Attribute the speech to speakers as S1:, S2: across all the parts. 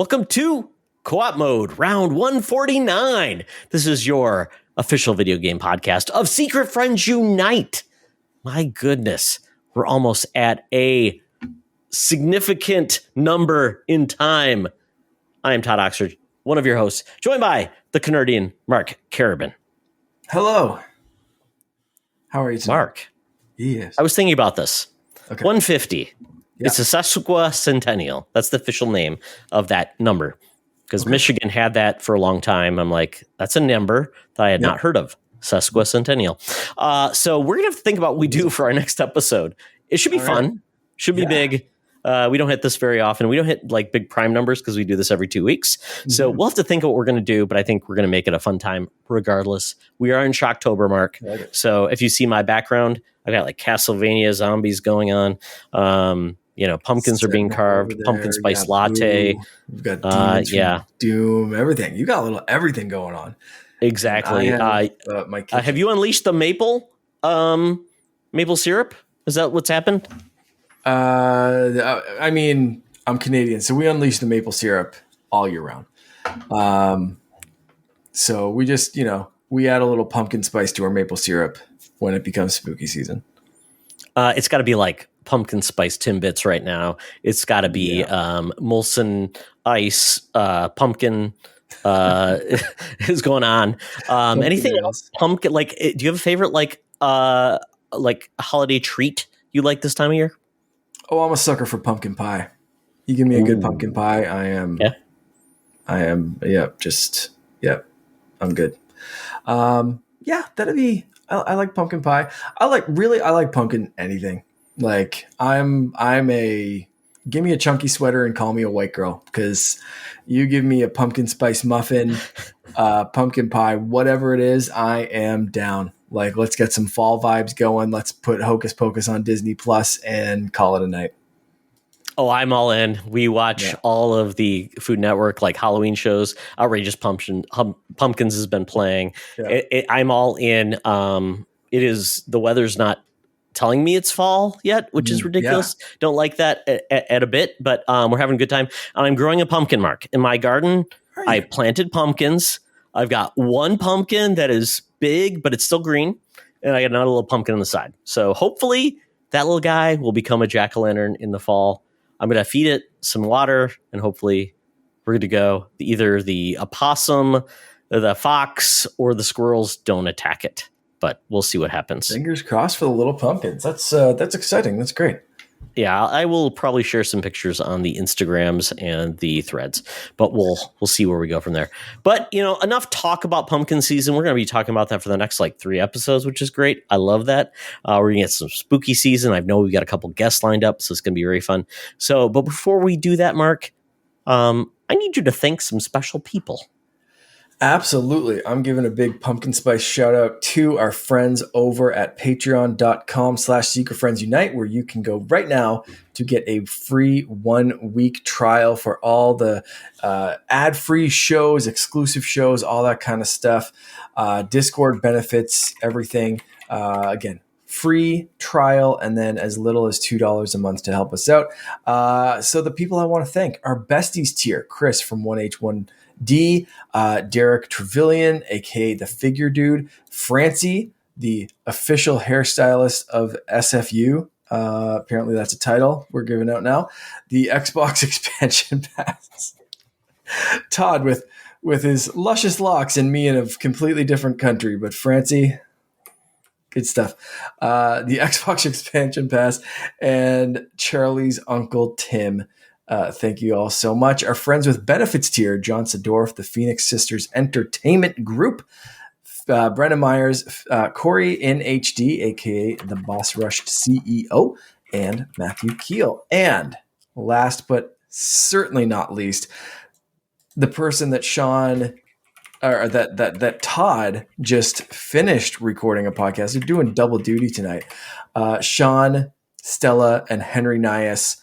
S1: Welcome to Co-op Mode, round 149. This is your official video game podcast of Secret Friends Unite. My goodness, we're almost at a significant number in time. I am Todd Oxford, one of your hosts, joined by the Canadian Mark Carabin.
S2: Hello. How are you tonight?
S1: Mark.
S2: Yes.
S1: I was thinking about this.
S2: Okay.
S1: 150. Yeah. It's a sesquicentennial. That's the official name of that number. Because Michigan had that for a long time. I'm like, that's a number that I had not heard of. Sesquicentennial. So we're going to have to think about what we do for our next episode. It should be fun. Should be big. We don't hit this very often. We don't hit like big prime numbers because we do this every 2 weeks. Mm-hmm. So we'll have to think of what we're going to do, but I think we're going to make it a fun time regardless. We are in Shocktober, Mark. Okay. So if you see my background, I've got like Castlevania zombies going on. Pumpkins are being carved, pumpkin spice latte.
S2: We've got demons Doom, everything. You got a little everything going on.
S1: Exactly. Have you unleashed the maple syrup? Is that what's happened?
S2: I mean, I'm Canadian, so we unleash the maple syrup all year round. So we just, we add a little pumpkin spice to our maple syrup when it becomes spooky season.
S1: It's got to be like pumpkin spice Timbits right now. It's got to be Molson Ice, pumpkin is going on. Anything else? Pumpkin? Like, do you have a favorite like holiday treat you like this time of year?
S2: Oh, I'm a sucker for pumpkin pie. You give me a good pumpkin pie, I am. I'm good. That'd be. I like pumpkin pie. I like pumpkin anything. Like give me a chunky sweater and call me a white girl, because you give me a pumpkin spice muffin, pumpkin pie, whatever it is, I am down. Like, let's get some fall vibes going. Let's put Hocus Pocus on Disney Plus and call it a night.
S1: Oh, I'm all in. We watch all of the Food Network, like Halloween shows. Outrageous Pumpkins has been playing. Yeah. I'm all in. The weather's not telling me it's fall yet, which is ridiculous. Yeah. Don't like that at a bit, but we're having a good time. And I'm growing a pumpkin, Mark. In my garden, I planted pumpkins. I've got one pumpkin that is big, but it's still green. And I got another little pumpkin on the side. So hopefully that little guy will become a jack-o'-lantern in the fall. I'm going to feed it some water, and hopefully we're good to go. Either the opossum, the fox, or the squirrels don't attack it. But we'll see what happens.
S2: Fingers crossed for the little pumpkins. That's exciting. That's great.
S1: Yeah, I will probably share some pictures on the Instagrams and the threads, but we'll see where we go from there. But, enough talk about pumpkin season. We're going to be talking about that for the next 3 episodes, which is great. I love that. We're going to get some spooky season. I know we've got a couple guests lined up, so it's going to be very fun. So, but before we do that, Mark, I need you to thank some special people.
S2: Absolutely. I'm giving a big pumpkin spice shout out to our friends over at patreon.com/secretfriendsunite, where you can go right now to get a free 1-week trial for all the ad-free shows, exclusive shows, all that kind of stuff. Discord benefits, everything. Again, free trial, and then as little as $2 a month to help us out. So the people I want to thank, our besties tier, Chris from 1H1D, Derek Trevelyan, aka the Figure Dude, Francie, the official hairstylist of SFU. Apparently that's a title we're giving out now. The Xbox expansion pass. Todd with his luscious locks, and me in a completely different country, but Francie, good stuff. The Xbox expansion pass, and Charlie's uncle Tim. Thank you all so much. Our friends with benefits tier, John Sedorf, the Phoenix Sisters Entertainment Group, Brenna Myers, Corey in HD, aka the Boss Rush CEO, and Matthew Keel. And last but certainly not least, the person that that Todd just finished recording a podcast. They're doing double duty tonight. Sean, Stella, and Henry Nias.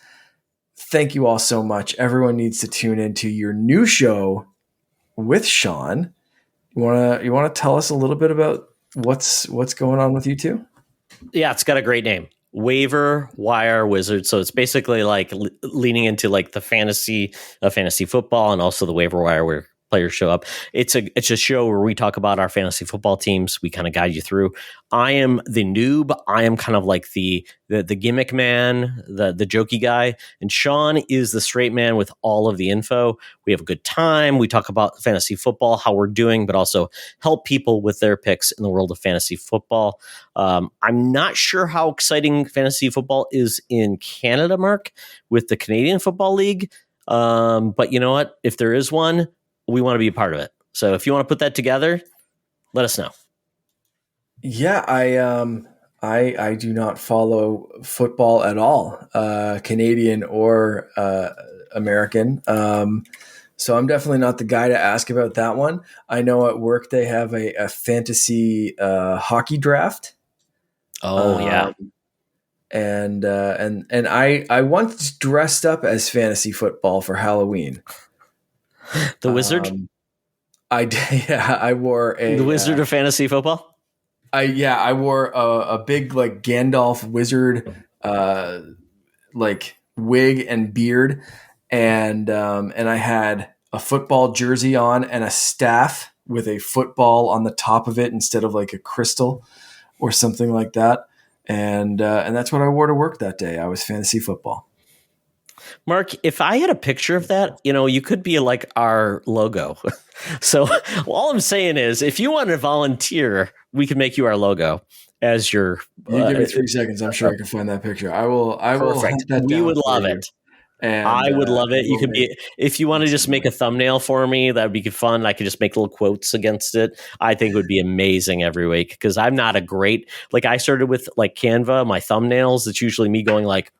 S2: Thank you all so much. Everyone needs to tune into your new show with Sean. You wanna tell us a little bit about what's going on with you two?
S1: Yeah, it's got a great name. waiver wire wizard. So it's basically like leaning into like the fantasy football and also the waiver wire where players show up. It's a show where we talk about our fantasy football teams. We kind of guide you through. I am the noob. I am kind of like the gimmick man, the jokey guy, and Sean is the straight man with all of the info. We have a good time. We talk about fantasy football, how we're doing, but also help people with their picks in the world of fantasy football. I'm not sure how exciting fantasy football is in Canada, Mark, with the Canadian Football League. But you know what? If there is one, we want to be a part of it. So if you want to put that together, let us know.
S2: Yeah, I do not follow football at all, Canadian or American. So I'm definitely not the guy to ask about that one. I know at work they have a fantasy hockey draft.
S1: Oh yeah.
S2: And I once dressed up as fantasy football for Halloween.
S1: The wizard?
S2: I did. Yeah, I wore
S1: the wizard of fantasy football.
S2: I wore a big like Gandalf wizard like wig and beard, and I had a football jersey on and a staff with a football on the top of it instead of like a crystal or something like that, and that's what I wore to work that day. I was fantasy football.
S1: Mark, if I had a picture of that, you could be like our logo. So all I'm saying is, if you want to volunteer, we can make you our logo as your.
S2: You give me 3 seconds. I'm sure I can find that picture. I will.
S1: Perfect. We would love it. And I would love it. You could be, if you want to just make a thumbnail for me, that would be fun. I could just make little quotes against it. I think it would be amazing every week, because I'm not a great, like I started with like Canva, my thumbnails. It's usually me going like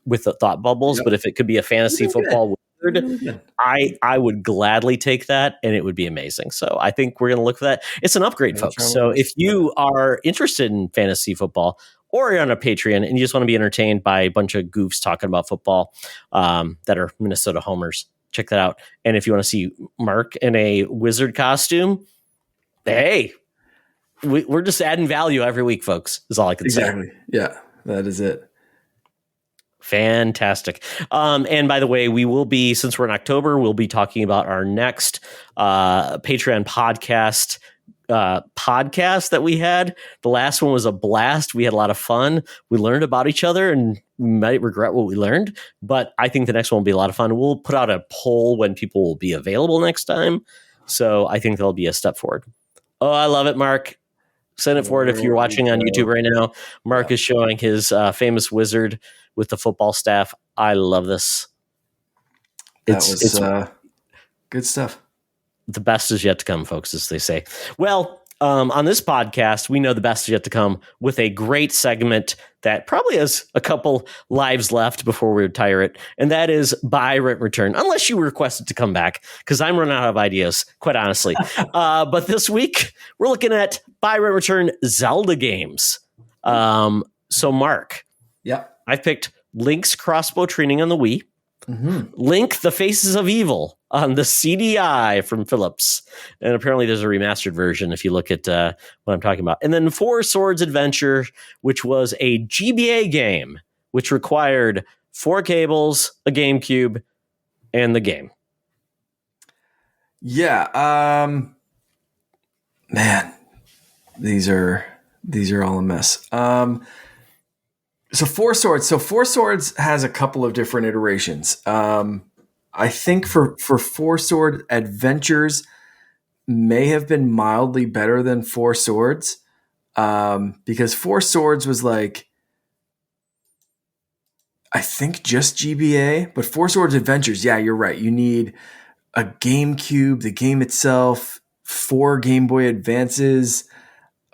S1: with the thought bubbles, But if it could be a fantasy football wizard, I would gladly take that, and it would be amazing. So I think we're going to look for that. It's an upgrade, folks. So if you are interested in fantasy football, or you're on a Patreon and you just want to be entertained by a bunch of goofs talking about football that are Minnesota homers, check that out. And if you want to see Mark in a wizard costume, hey, we're just adding value every week, folks, is all I can say.
S2: Exactly. Yeah, that is it.
S1: Fantastic. And by the way, we will be, since we're in October, we'll be talking about our next Patreon podcast that we had. The last one was a blast. We had a lot of fun. We learned about each other, and we might regret what we learned, but I think the next one will be a lot of fun. We'll put out a poll when people will be available next time. So I think there'll be a step forward. Oh, I love it, Mark. Send it forward if you're watching on YouTube right now. Mark is showing his famous wizard with the football staff. I love this.
S2: It's good stuff.
S1: The best is yet to come, folks, as they say. Well, on this podcast, we know the best is yet to come with a great segment that probably has a couple lives left before we retire it, and that is Buy, Rent, Return, unless you request it to come back, because I'm running out of ideas, quite honestly. But this week, we're looking at Buy, Rent, Return Zelda games. So, Mark, I've picked Link's Crossbow Training on the Wii, Link, The Faces of Evil on the CDI from Philips. And apparently there's a remastered version if you look at what I'm talking about. And then Four Swords Adventure, which was a GBA game, which required 4 cables, a GameCube, and the game.
S2: Yeah. Man, these are all a mess. So Four Swords has a couple of different iterations. I think for Four Sword Adventures may have been mildly better than Four Swords, because Four Swords was like, I think just GBA, but Four Swords Adventures, yeah, you're right. You need a GameCube, the game itself, 4 Game Boy Advances,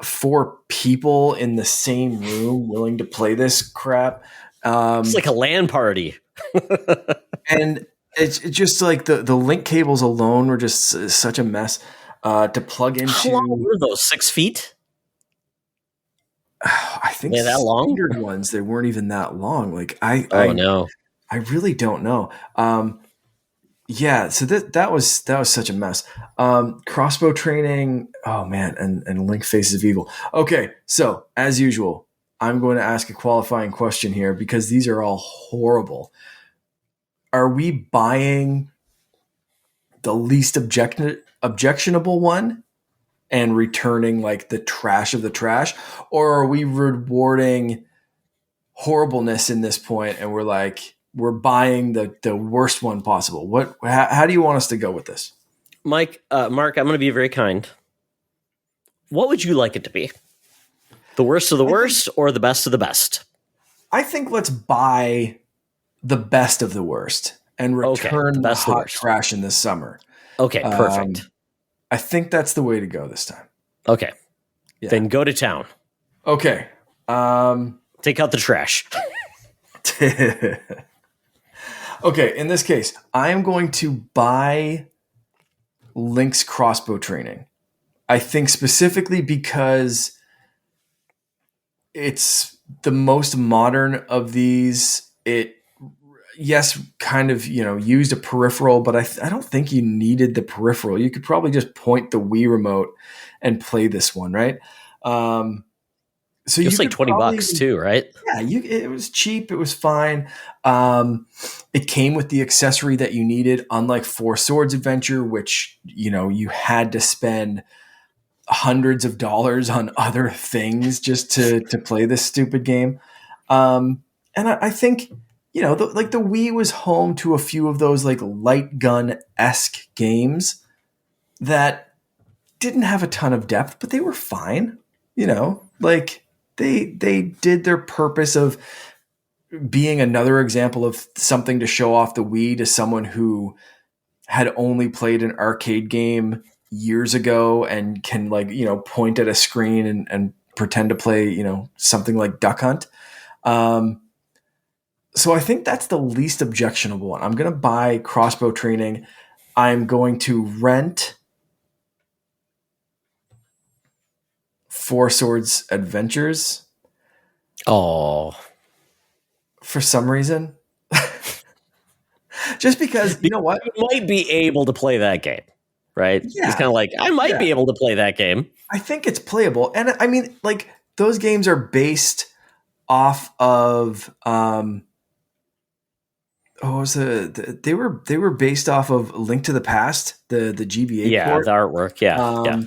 S2: 4 people in the same room willing to play this crap.
S1: It's like a LAN party.
S2: And it's just like the link cables alone were just such a mess to plug into.
S1: How long were those? 6 feet?
S2: I think
S1: that long?
S2: Standard ones, they weren't even that long. Like I really don't know. Yeah, so that was such a mess. Crossbow Training, oh man, and Link Faces of Evil. Okay, so as usual, I'm going to ask a qualifying question here because these are all horrible. Are we buying the least objectionable one and returning like the trash of the trash? Or are we rewarding horribleness in this point and we're buying the worst one possible? How do you want us to go with this?
S1: Mark, I'm going to be very kind. What would you like it to be? The worst of the worst or the best of the best?
S2: I think let's buy the best of the worst and return the hot trash in this summer.
S1: Okay, perfect.
S2: I think that's the way to go this time.
S1: Okay. Yeah. Then go to town.
S2: Okay.
S1: Take out the trash.
S2: Okay, in this case, I am going to buy Link's crossbow training. I think specifically because it's the most modern of these. It, yes, kind of, used a peripheral, but I don't think you needed the peripheral. You could probably just point the Wii remote and play this one, right? So
S1: it's like $20 too, right?
S2: Yeah, it was cheap. It was fine. It came with the accessory that you needed, unlike Four Swords Adventure, which, you had to spend hundreds of dollars on other things just to play this stupid game. And I think, the Wii was home to a few of those like light gun-esque games that didn't have a ton of depth, but they were fine. They did their purpose of being another example of something to show off the Wii to someone who had only played an arcade game years ago and can point at a screen and pretend to play, something like Duck Hunt. So I think that's the least objectionable one. I'm going to buy crossbow training. I'm going to rent Four Swords Adventures.
S1: Oh,
S2: for some reason, just because you know what,
S1: you might be able to play that game, right?
S2: Yeah.
S1: It's kind of like I might be able to play that game.
S2: I think it's playable, and I mean, like those games are based off of they were based off of Link to the Past, the GBA port.
S1: The artwork, yeah.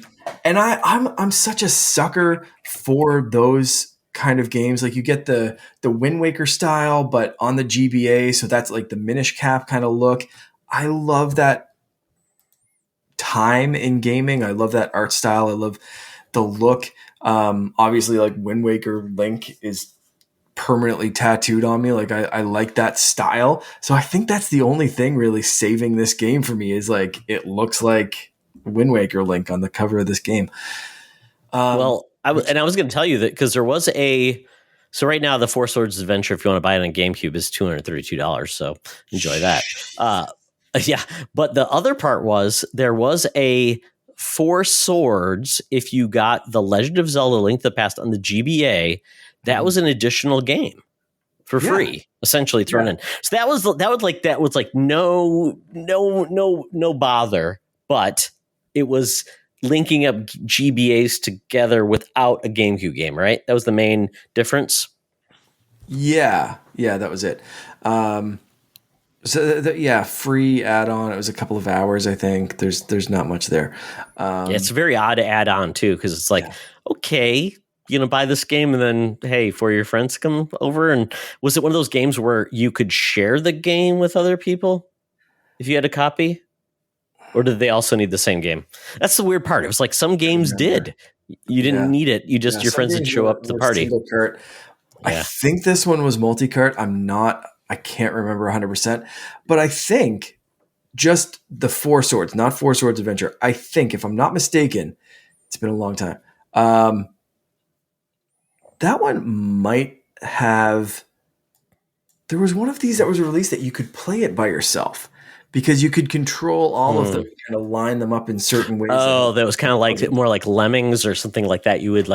S2: And I'm such a sucker for those kind of games. Like you get the Wind Waker style, but on the GBA, so that's like the Minish Cap kind of look. I love that time in gaming. I love that art style. I love the look. Obviously, like Wind Waker Link is permanently tattooed on me. Like I like that style. So I think that's the only thing really saving this game for me is like it looks like Wind Waker Link on the cover of this game.
S1: I was going to tell you that because there was so right now the Four Swords Adventure, if you want to buy it on GameCube, is $232. So enjoy that. Yeah. But the other part was there was a Four Swords. If you got the Legend of Zelda Link to the Past on the GBA, that was an additional game for free, essentially thrown in. So that was no bother, but it was linking up GBAs together without a GameCube game, right? That was the main difference.
S2: Yeah, that was it. Free add-on. It was a couple of hours, I think. There's not much there.
S1: It's a very odd add-on too, because it's like, okay, buy this game and then, hey, for your friends come over. And was it one of those games where you could share the game with other people if you had a copy? Or did they also need the same game? That's the weird part. It was like some games did. You didn't need it. You just your friends would show up to the party.
S2: I think this one was multi-cart. I can't remember 100%. But I think just the Four Swords, not Four Swords Adventure. I think, if I'm not mistaken, it's been a long time. That one might have... There was one of these that was released that you could play it by yourself. Because you could control all of them, kind of line them up in certain ways.
S1: Oh, that was kind of like more like Lemmings or something like that. You would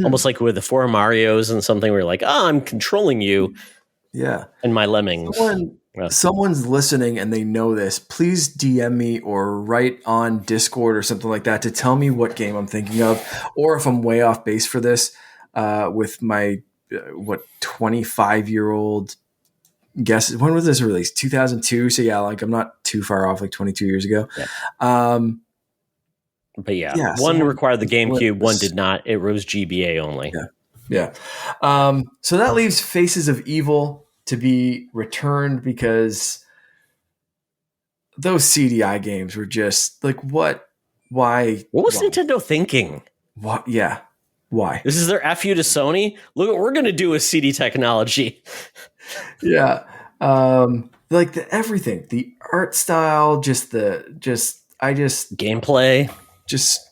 S1: almost like with the four Marios and something where you're like, I'm controlling you.
S2: Yeah.
S1: And my Lemmings.
S2: Someone's listening and they know this. Please DM me or write on Discord or something like that to tell me what game I'm thinking of, or if I'm way off base for this with my 25-year-old guess. When was this released? 2002. So yeah, like I'm not too far off, like 22 years ago.
S1: Yeah. But yeah, one required the GameCube, one did not. It was GBA only.
S2: Yeah. So that leaves Faces of Evil to be returned because those CDI games were just like, what? Why?
S1: What was Nintendo thinking?
S2: What? Yeah. Why?
S1: This is their FU to Sony. Look what we're going to do with CD technology.
S2: Yeah. Like everything, the art style,
S1: gameplay.
S2: Just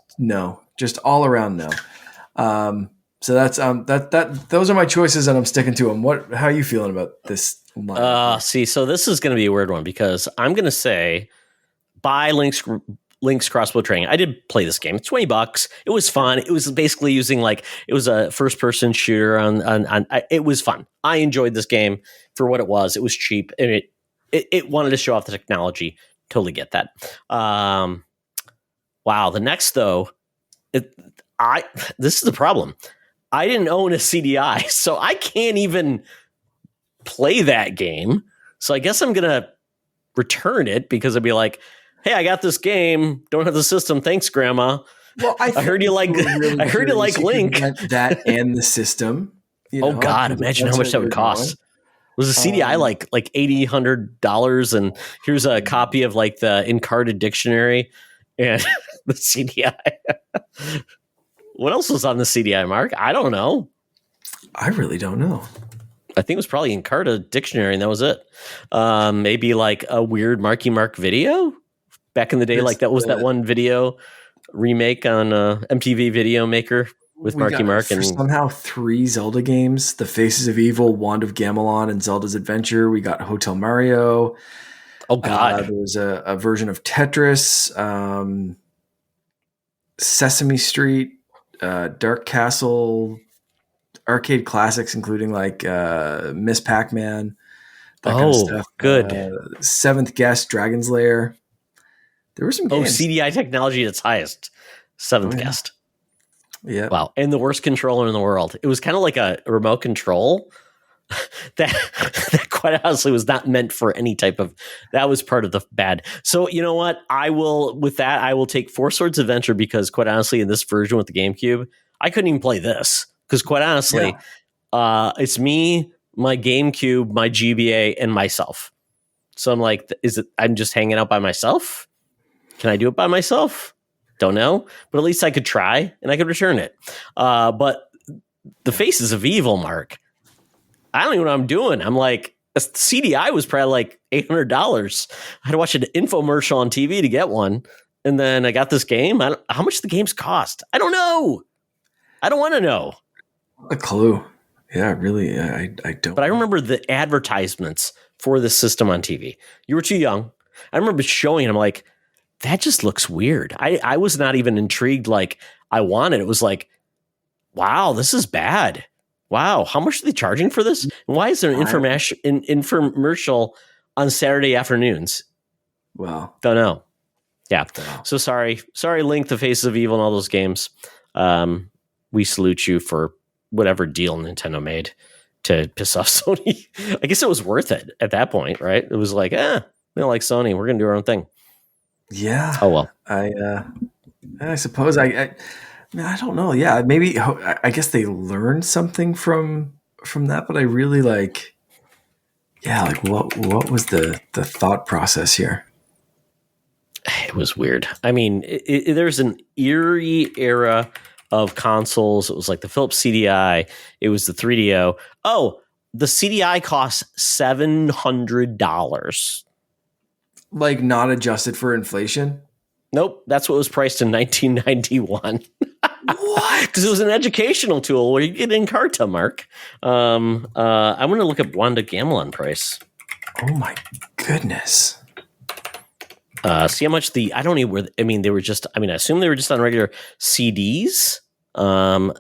S2: all around no. So that's those are my choices and I'm sticking to them. How are you feeling about this?
S1: So this is going to be a weird one because I'm going to say buy Link's Crossbow Training. I did play this game. It's $20. It was fun. It was basically using it was a first person shooter on it was fun. I enjoyed this game for what it was. It was cheap and it wanted to show off the technology. Totally get that. Wow. The next though, this is the problem. I didn't own a CDI, so I can't even play that game. So I guess I'm going to return it because I'd be like, hey, I got this game. Don't have the system. Thanks, Grandma. Well, I heard you like Link.
S2: That and the system.
S1: Oh God! Imagine how much that would cost. Was a CDI like $80-$100, and here's a copy of like the Encarta dictionary and the CDI. What else was on the CDI, Mark? I don't know.
S2: I really don't know.
S1: I think it was probably Encarta dictionary, and that was it. Maybe like a weird Marky Mark video back in the day. That was that one video remake on MTV Video Maker with Marky Mark. And
S2: somehow 3 Zelda games: The Faces of Evil, Wand of Gamelon, and Zelda's Adventure. We got Hotel Mario.
S1: Oh God!
S2: There was a version of Tetris, Sesame Street, Dark Castle, arcade classics, including like Miss Pac-Man. That kind of stuff.
S1: Good.
S2: Seventh Guest, Dragon's Lair. There were some games.
S1: CDI technology at its highest. Seventh Guest.
S2: Yeah.
S1: Wow. And the worst controller in the world. It was kind of like a remote control that quite honestly was not meant for any type of, that was part of the bad. So you know what? I will take Four Swords Adventure because quite honestly, in this version with the GameCube, I couldn't even play this because quite honestly, it's me, my GameCube, my GBA, and myself. So I'm like, I'm just hanging out by myself? Can I do it by myself? Don't know, but at least I could try and I could return it. But the Faces of Evil, Mark, I don't even know what I'm doing. I'm like, CDI was probably like $800. I had to watch an infomercial on TV to get one. And then I got this game. How much the games cost? I don't know. I don't want to know.
S2: A clue. Yeah, really. I don't.
S1: But I remember the advertisements for the system on TV. You were too young. I remember showing it. I'm like, that just looks weird. I was not even intrigued like I wanted. It was like, wow, this is bad. Wow, how much are they charging for this? And why is there an infomercial on Saturday afternoons?
S2: Well,
S1: don't know. Yeah. Wow. So sorry, Link, The Faces of Evil, and all those games. We salute you for whatever deal Nintendo made to piss off Sony. I guess it was worth it at that point, right? It was like, we don't like Sony. We're going to do our own thing.
S2: Yeah.
S1: Oh, well.
S2: I suppose I don't know. Yeah, maybe. I guess they learned something from that, but I really like. Yeah, like what was the thought process here?
S1: It was weird. I mean, there's an eerie era of consoles. It was like the Philips CDI. It was the 3DO. Oh, the CDI costs $700.
S2: Like not adjusted for inflation?
S1: Nope, that's what was priced in 1991.
S2: What?
S1: Because it was an educational tool where you get Encarta, Mark. I'm going to look up Wanda Gamelon price.
S2: Oh my goodness.
S1: See how much they were just, I assume they were just on regular CDs. Let's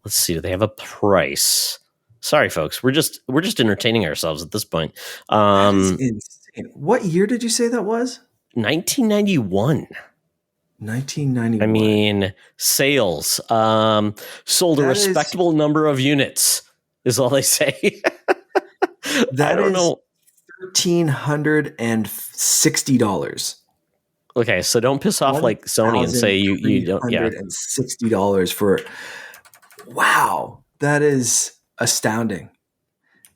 S1: see, do they have a price? Sorry, folks. We're just entertaining ourselves at this point.
S2: That is insane. What year did you say that was?
S1: 1991.
S2: 1991.
S1: I mean, sales. Sold a
S2: That is
S1: respectable number of units, is all they say. I don't know.
S2: $1,360.
S1: Okay, so don't piss off like Sony and say you don't. Yeah,
S2: $1,360 for. Wow, that is astounding.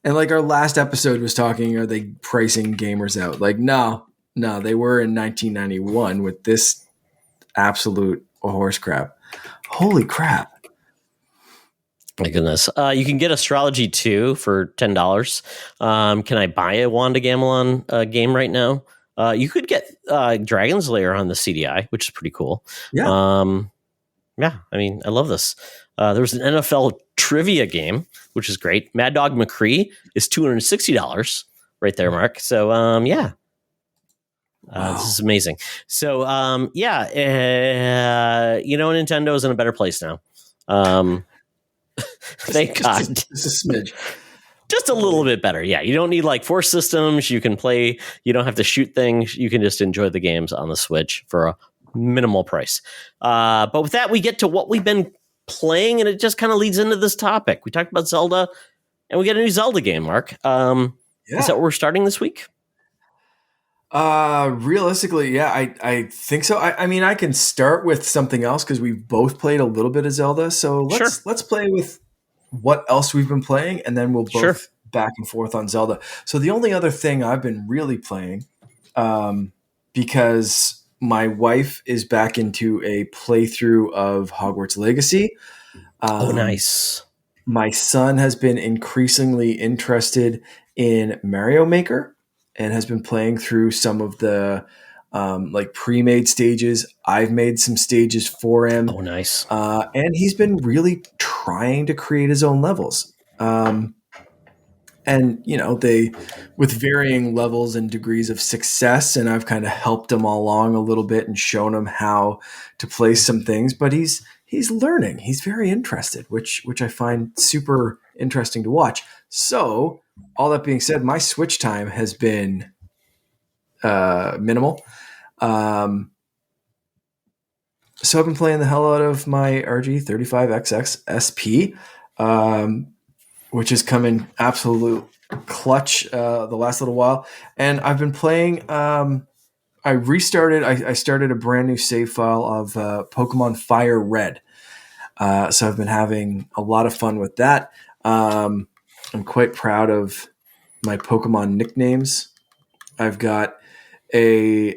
S2: And like our last episode was talking, are they pricing gamers out? Like, no, they were in 1991 with this absolute horse crap. Holy crap.
S1: my goodness. You can get Astrology 2 for $10. Can I buy a Wanda Gamelon game right now? You could get Dragon's Lair on the CDI, which is pretty cool.
S2: Yeah.
S1: Yeah, I mean, I love this. There was an NFL trivia game, which is great. Mad Dog McCree is $260 right there, Mark. So, yeah.
S2: Wow.
S1: This is amazing. So, Nintendo is in a better place now. Thank God.
S2: Just a smidge.
S1: Just a little bit better. Yeah. You don't need like 4 systems. You can play, you don't have to shoot things. You can just enjoy the games on the Switch for a minimal price. But with that, we get to what we've been playing, and it just kind of leads into this topic. We talked about Zelda, and we get a new Zelda game, Mark. Is that what we're starting this week?
S2: Realistically, yeah, I think so. I mean, I can start with something else because we've both played a little bit of Zelda. So let's play with what else we've been playing, and then we'll both back and forth on Zelda. So the only other thing I've been really playing, because my wife is back into a playthrough of Hogwarts Legacy.
S1: Nice.
S2: My son has been increasingly interested in Mario Maker and has been playing through some of the like pre-made stages. I've made some stages for him.
S1: Oh, nice.
S2: And he's been really trying to create his own levels. And, they with varying levels and degrees of success, and I've kind of helped him along a little bit and shown him how to place some things, but he's learning. He's very interested, which I find super interesting to watch. So all that being said, my Switch time has been minimal. So I've been playing the hell out of my RG35XX SP, which has come in absolute clutch the last little while. And I've been playing, I started a brand new save file of Pokemon Fire Red. So I've been having a lot of fun with that. I'm quite proud of my Pokemon nicknames. I've got a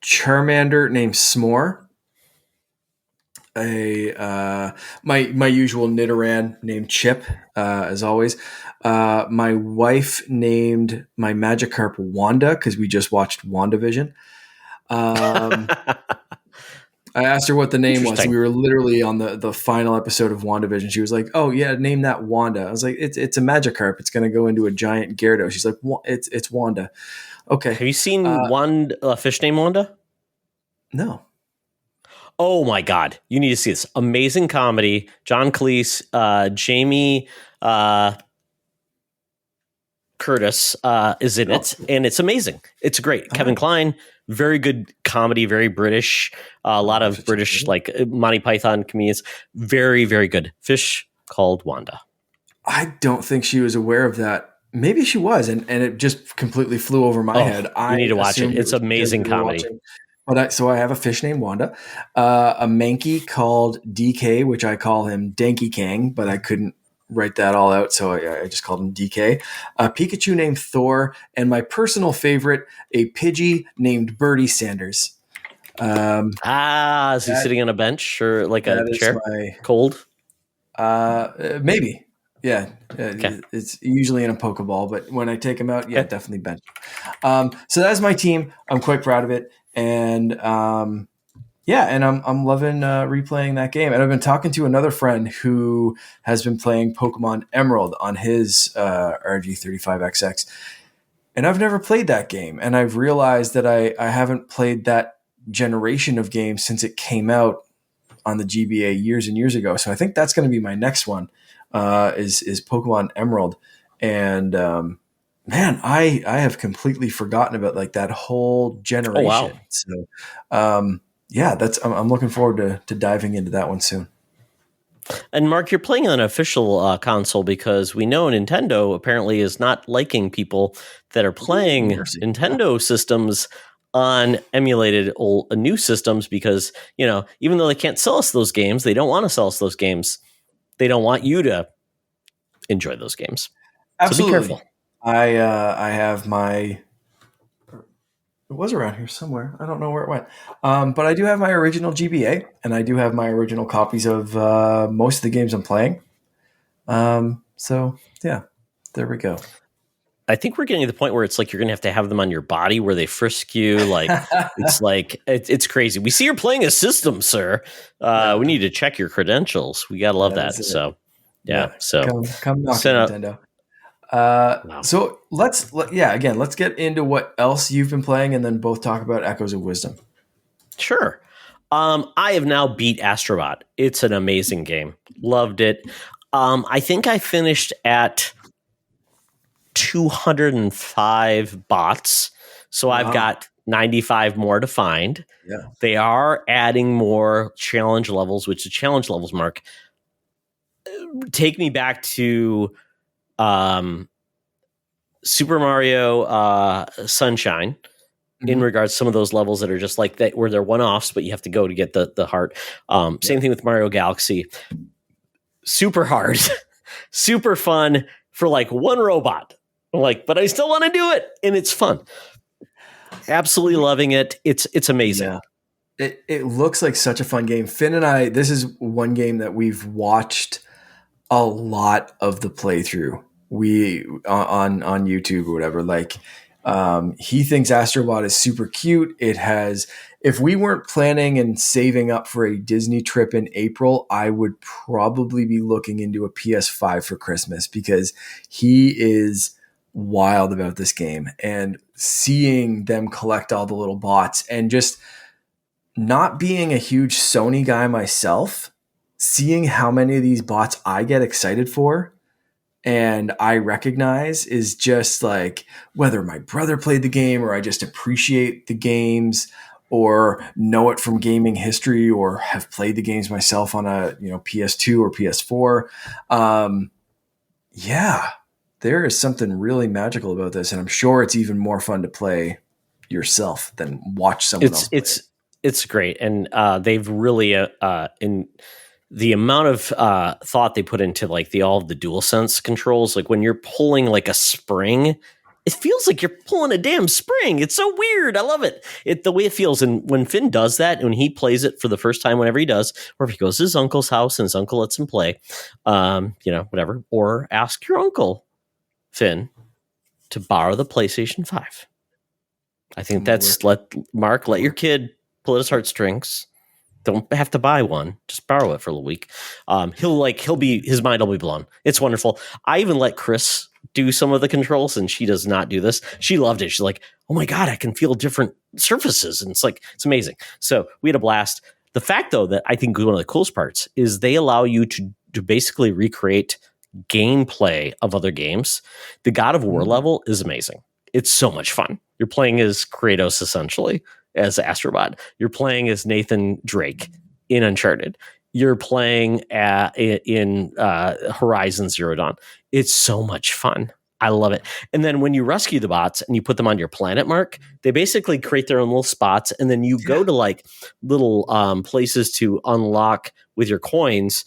S2: Charmander named S'more. My usual Nidoran named Chip, as always. My wife named my Magikarp Wanda because we just watched WandaVision. I asked her what the name was. We were literally on the final episode of WandaVision. She was like, "Oh yeah, name that Wanda." I was like, "It's a Magikarp. It's going to go into a giant Gyarados." She's like, "It's Wanda." Okay.
S1: Have you seen a fish named Wanda?
S2: No.
S1: Oh my God. You need to see this. Amazing comedy. John Cleese, Jamie Curtis is in it, and it's amazing. It's great. Kevin Kline, very good comedy, very British. A lot of British, like Monty Python comedians. Very, very good. Fish called Wanda.
S2: I don't think she was aware of that. Maybe she was, and it just completely flew over my head.
S1: You need to watch it. It's amazing comedy.
S2: So I have a fish named Wanda, a Mankey called DK, which I call him Danky Kang, but I couldn't write that all out, so I just called him DK. A Pikachu named Thor, and my personal favorite, a Pidgey named Bertie Sanders.
S1: Is he sitting on a bench or like a chair? Cold?
S2: Maybe. Yeah.
S1: Okay.
S2: It's usually in a Pokeball, but when I take him out, definitely bench. So that's my team. I'm quite proud of it. And and I'm loving replaying that game. And I've been talking to another friend who has been playing Pokemon Emerald on his RG35XX. And I've never played that game. And I've realized that I haven't played that generation of games since it came out on the GBA years and years ago. So I think that's going to be my next one, is Pokemon Emerald. And Man, I have completely forgotten about like that whole
S1: Oh wow.
S2: generation. So, yeah, I'm looking forward to diving into that one soon.
S1: And Mark, you're playing on an official console because we know Nintendo apparently is not liking people that are
S2: Ooh,
S1: playing
S2: mercy.
S1: Nintendo systems on emulated old new systems because, even though they can't sell us those games, they don't want to sell us those games. They don't want you to enjoy those games. So be
S2: Absolutely.
S1: careful.
S2: I have my. It was around here somewhere. I don't know where it went. But I do have my original GBA, and I do have my original copies of most of the games I'm playing. So yeah, there we go.
S1: I think we're getting to the point where it's like you're going to have them on your body where they frisk you. It's crazy. We see you're playing a system, sir. We need to check your credentials. We got to love that. So, yeah. So,
S2: come knocking,
S1: send out.
S2: Nintendo.
S1: Wow.
S2: So let's get into what else you've been playing, and then both talk about Echoes of Wisdom.
S1: Sure. I have now beat AstroBot. It's an amazing game. Loved it. I think I finished at 205 bots. So I've got 95 more to find.
S2: Yeah.
S1: They are adding more challenge levels, which the challenge levels, Mark, take me back to Super Mario Sunshine in regards to some of those levels that are just like that, where they're one-offs, but you have to go to get the heart. Same thing with Mario Galaxy. Super hard, super fun for like one robot. But I still want to do it, and it's fun. Absolutely loving it. It's amazing.
S2: Yeah. It looks like such a fun game. Finn and I, this is one game that we've watched a lot of the playthrough. We on YouTube or whatever. He thinks AstroBot is super cute. It has. If we weren't planning and saving up for a Disney trip in April, I would probably be looking into a PS5 for Christmas because he is wild about this game, and seeing them collect all the little bots, and just not being a huge Sony guy myself, seeing how many of these bots I get excited for and I recognize is just like, whether my brother played the game or I just appreciate the games or know it from gaming history or have played the games myself on a PS2 or PS4. Yeah, there is something really magical about this, and I'm sure it's even more fun to play yourself than watch someone else play.
S1: It's great, and they've really in the amount of thought they put into all of the DualSense controls. Like when you're pulling like a spring, it feels like you're pulling a damn spring. It's so weird. I love it. The way it feels. And when Finn does that, when he plays it for the first time, whenever he does, or if he goes to his uncle's house and his uncle lets him play, whatever, or ask your uncle, Finn, to borrow the PlayStation 5. I think that's let your kid pull at his heartstrings. Don't have to buy one. Just borrow it for a week. His mind will be blown. It's wonderful. I even let Chris do some of the controls, and she does not do this. She loved it. She's like, oh my God, I can feel different surfaces. And it's amazing. So we had a blast. The fact, though, that I think one of the coolest parts is they allow you to basically recreate gameplay of other games. The God of War level is amazing. It's so much fun. You're playing as Kratos, essentially, as AstroBot. You're playing as Nathan Drake in Uncharted. You're playing in Horizon Zero Dawn. It's so much fun. I love it. And then when you rescue the bots and you put them on your planet, Mark, they basically create their own little spots, and then you go to little places to unlock with your coins.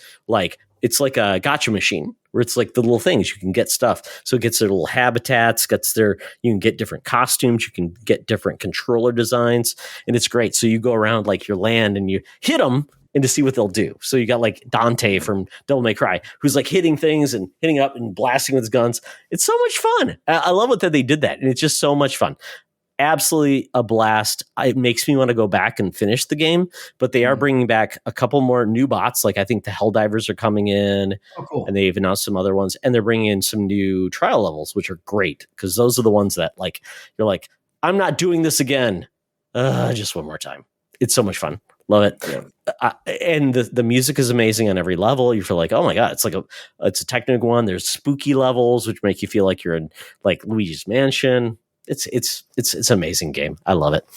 S1: It's like a gotcha machine where it's like the little things you can get stuff. So it gets their little habitats, you can get different costumes, you can get different controller designs, and it's great. So you go around your land and you hit them and to see what they'll do. So you got Dante from Devil May Cry, who's hitting things and hitting up and blasting with his guns. It's so much fun. I love it that they did that, and it's just so much fun. Absolutely a blast. It makes me want to go back and finish the game, but they are bringing back a couple more new bots. I think the Helldivers are coming in, and they've announced some other ones, and they're bringing in some new trial levels, which are great because those are the ones that you're I'm not doing this again. Just one more time. It's so much fun. Love it.
S2: Yeah.
S1: And the music is amazing on every level. You feel like, oh my God, it's a technical one. There's spooky levels, which make you feel like you're in like Luigi's Mansion. It's an amazing game. I love it.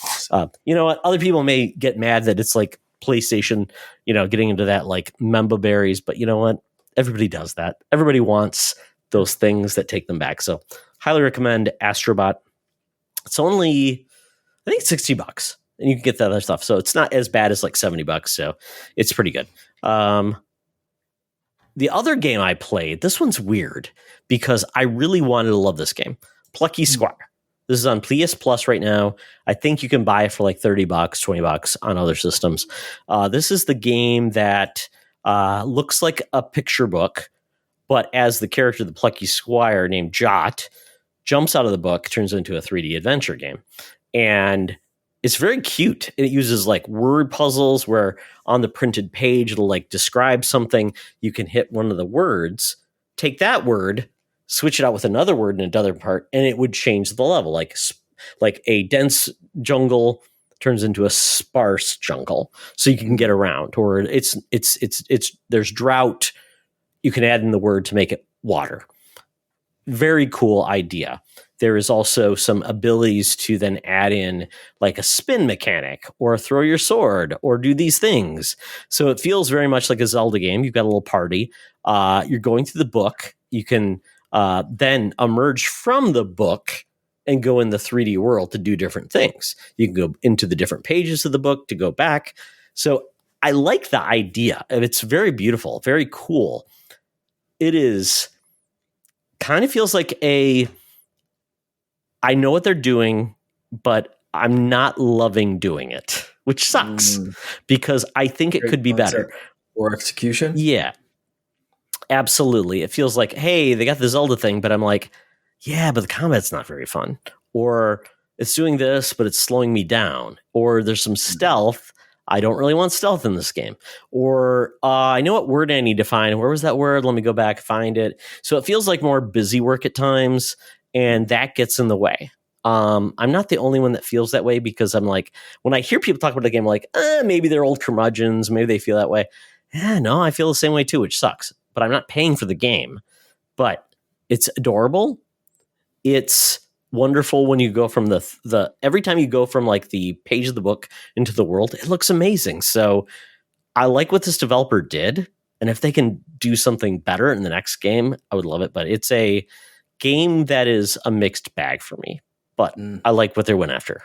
S1: You know what? Other people may get mad that it's like PlayStation, getting into that like member berries, but you know what? Everybody does that. Everybody wants those things that take them back. So highly recommend AstroBot. It's only, I think it's $60 and you can get the other stuff. So it's not as bad as like $70. So it's pretty good. The other game I played, this one's weird because I really wanted to love this game. Plucky Squire. This is on PS Plus right now. I think you can buy it for like $30, $20 on other systems. This is the game that looks like a picture book, but as the character, the Plucky Squire named Jot, jumps out of the book, turns into a 3D adventure game. And it's very cute. It uses like word puzzles where on the printed page, it'll like describe something. You can hit one of the words, take that word, switch it out with another word in another part, and it would change the level. Like a dense jungle turns into a sparse jungle, so you can get around. Or it's there's drought. You can add in the word to make it water. Very cool idea. There is also some abilities to then add in like a spin mechanic or throw your sword or do these things. So it feels very much like a Zelda game. You've got a little party. You're going through the book. You can then emerge from the book and go in the 3D world to do different things. You can go into the different pages of the book to go back. So I like the idea, and it's very beautiful, very cool. It is kind of feels like I know what they're doing, but I'm not loving doing it, which sucks because I think it could be better.
S2: Or execution?
S1: Yeah, absolutely. It feels like, hey, they got the Zelda thing, but I'm like, yeah, but the combat's not very fun. Or it's doing this, but it's slowing me down. Or there's some stealth. I don't really want stealth in this game. Or I know what word I need to find. Where was that word? Let me go back, find it. So it feels like more busy work at times, and that gets in the way. I'm not the only one that feels that way because I'm like, when I hear people talk about the game, I'm like, maybe they're old curmudgeons. Maybe they feel that way. Yeah, no, I feel the same way too, which sucks. But I'm not paying for the game. But it's adorable. It's wonderful when you go from the every time you go from like the page of the book into the world, it looks amazing. So I like what this developer did, and if they can do something better in the next game, I would love it. But it's a game that is a mixed bag for me, but I like what they went after.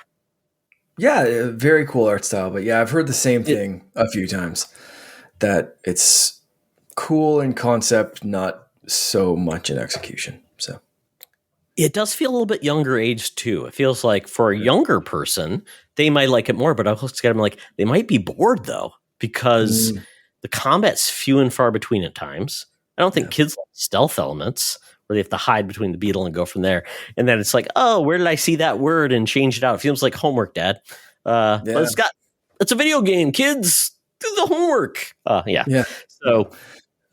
S2: Yeah, very cool art style. But yeah, I've heard the same thing a few times, that it's cool in concept, not so much in execution. So
S1: it does feel a little bit younger age too. It feels like for a younger person, they might like it more, but I was scared. I'm like, they might be bored though, because the combat's few and far between at times. I don't think kids like stealth elements where they have to hide between the beetle and go from there. And then it's like, oh, where did I see that word and change it out? It feels like homework, Dad. But it's a video game, kids. Do the homework. Yeah. So,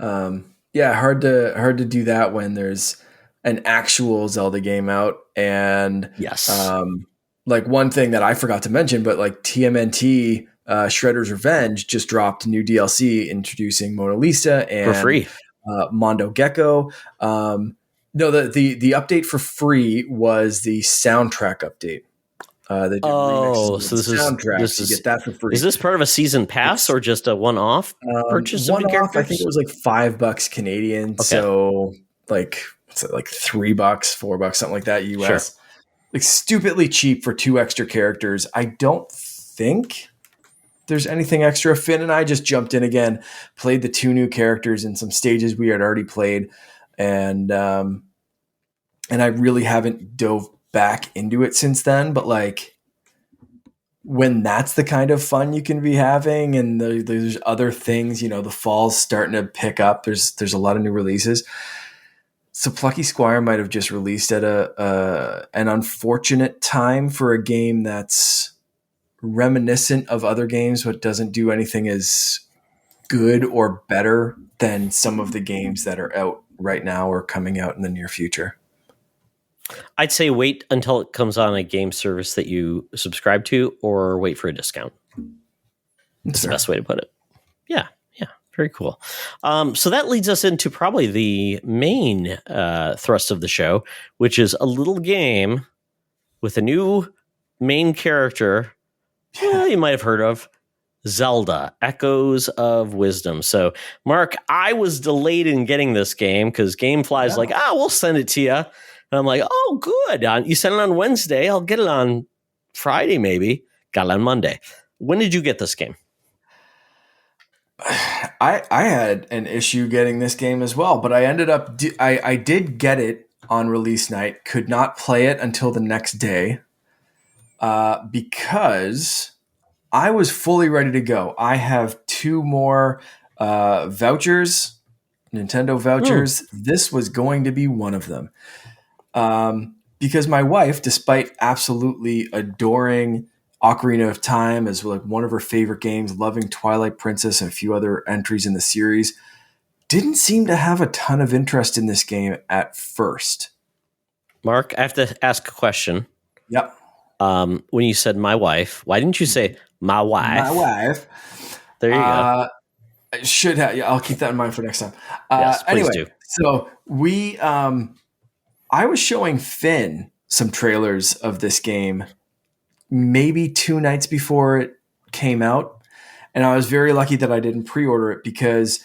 S2: hard to do that when there's an actual Zelda game out. And
S1: yes,
S2: like one thing that I forgot to mention, but like TMNT, Shredder's Revenge just dropped new DLC introducing Mona Lisa and
S1: for free.
S2: Mondo Gecko. No, the update for free was the soundtrack update. They did
S1: so this
S2: soundtrack. You get that for free.
S1: Is this part of a season pass or just a one-off purchase?
S2: One-off. I think it was like $5 Canadian. Okay. So like what's it, like $3, $4, something like that US. Sure. Like stupidly cheap for 2 extra characters. I don't think there's anything extra. Finn and I just jumped in again, played the 2 new characters in some stages we had already played, and I really haven't dove back into it since then. But like when that's the kind of fun you can be having, and there's other things, the fall's starting to pick up. There's a lot of new releases. So Plucky Squire might have just released at an unfortunate time for a game that's reminiscent of other games, but doesn't do anything as good or better than some of the games that are out right now or coming out in the near future.
S1: I'd say wait until it comes on a game service that you subscribe to, or wait for a discount. That's the best way to put it. Yeah. Very cool. So that leads us into probably the main thrust of the show, which is a little game with a new main character you might have heard of, Zelda, Echoes of Wisdom. So, Mark, I was delayed in getting this game because Gamefly's like, we'll send it to you. And I'm like, oh, good. You sent it on Wednesday. I'll get it on Friday, maybe. Got it on Monday. When did you get this game?
S2: I had an issue getting this game as well, but I ended up I did get it on release night. Could not play it until the next day because I was fully ready to go. I have 2 more vouchers, Nintendo vouchers. This was going to be one of them because my wife, despite absolutely adoring Ocarina of Time as like one of her favorite games, loving Twilight Princess and a few other entries in the series, didn't seem to have a ton of interest in this game at first.
S1: Mark, I have to ask a question.
S2: Yep.
S1: When you said my wife, why didn't you say my wife?
S2: My wife.
S1: There you go.
S2: I should have. Yeah, I'll keep that in mind for next time.
S1: Yes, please
S2: anyway,
S1: do.
S2: So I was showing Finn some trailers of this game maybe 2 nights before it came out. And I was very lucky that I didn't pre-order it because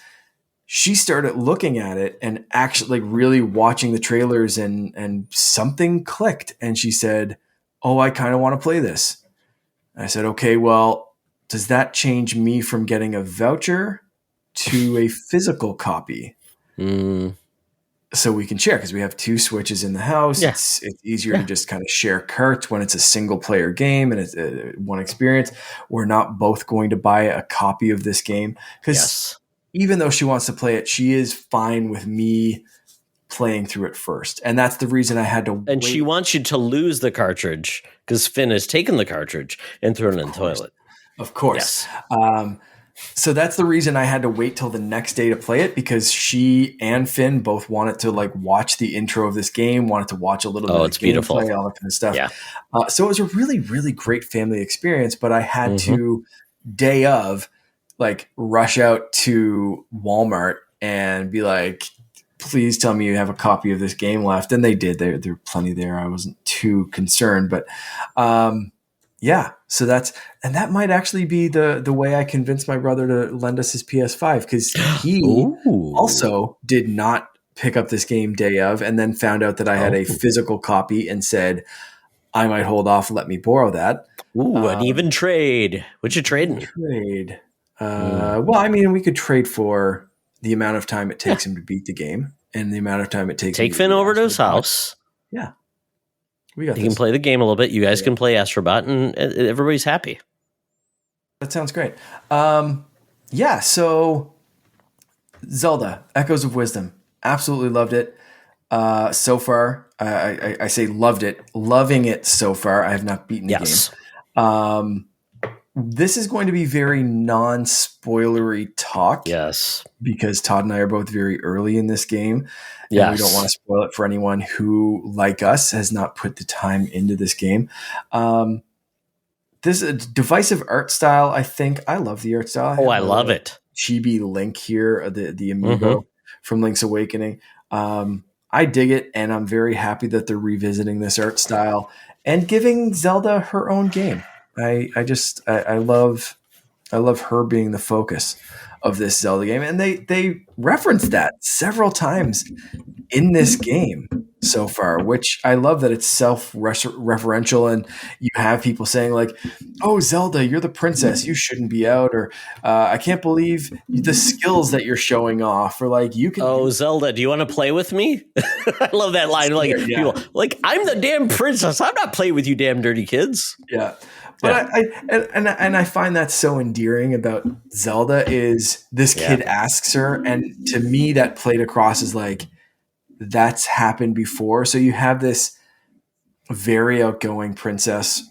S2: she started looking at it and actually like really watching the trailers and something clicked. And she said, oh, I kind of want to play this. And I said, okay, well, does that change me from getting a voucher to a physical copy? So we can share because we have 2 Switches in the house. Yeah. It's easier to just kind of share carts when it's a single player game and it's one experience. We're not both going to buy a copy of this game because even though she wants to play it, she is fine with me playing through it first. And that's the reason I had to
S1: wait. She wants you to lose the cartridge because Finn has taken the cartridge and thrown it in the toilet.
S2: Of course. Yes. So that's the reason I had to wait till the next day to play it because she and Finn both wanted to like watch the intro of this game, wanted to watch a little bit of gameplay, all that kind of stuff. Yeah. So it was a really, really great family experience, but I had to day of like rush out to Walmart and be like, please tell me you have a copy of this game left. And they did. There were plenty there. I wasn't too concerned, but so that might actually be the way I convinced my brother to lend us his PS5 because he also did not pick up this game day of and then found out that I had a physical copy and said, I might hold off, let me borrow that.
S1: An even trade. What'd you trade in?
S2: Trade. Well, I mean, we could trade for the amount of time it takes him to beat the game and the amount of time it takes.
S1: Take Finn over to his house.
S2: Yeah.
S1: He can play the game a little bit. You guys can play AstroBot and everybody's happy.
S2: That sounds great. So Zelda, Echoes of Wisdom. Absolutely loved it. So far, I say loved it. Loving it so far. I have not beaten the game. This is going to be very non-spoilery talk.
S1: Yes. Because
S2: Todd and I are both very early in this game. And we don't want to spoil it for anyone who, like us, has not put the time into this game. This divisive art style, I think. I love the art style.
S1: I love it.
S2: Chibi Link here, the amiibo from Link's Awakening. I dig it, and I'm very happy that they're revisiting this art style and giving Zelda her own game. I love her being the focus of this Zelda game, and they reference that several times in this game so far, which I love that it's self-referential, and you have people saying like, "Oh, Zelda, you're the princess, you shouldn't be out," or "I can't believe the skills that you're showing off," or like, "You can."
S1: Oh, Zelda, do you want to play with me? I love that line. Like, people, like, I'm the damn princess. I'm not playing with you, damn dirty kids.
S2: Yeah. But I find that so endearing about Zelda is this kid asks her, and to me that played across as like that's happened before. So you have this very outgoing princess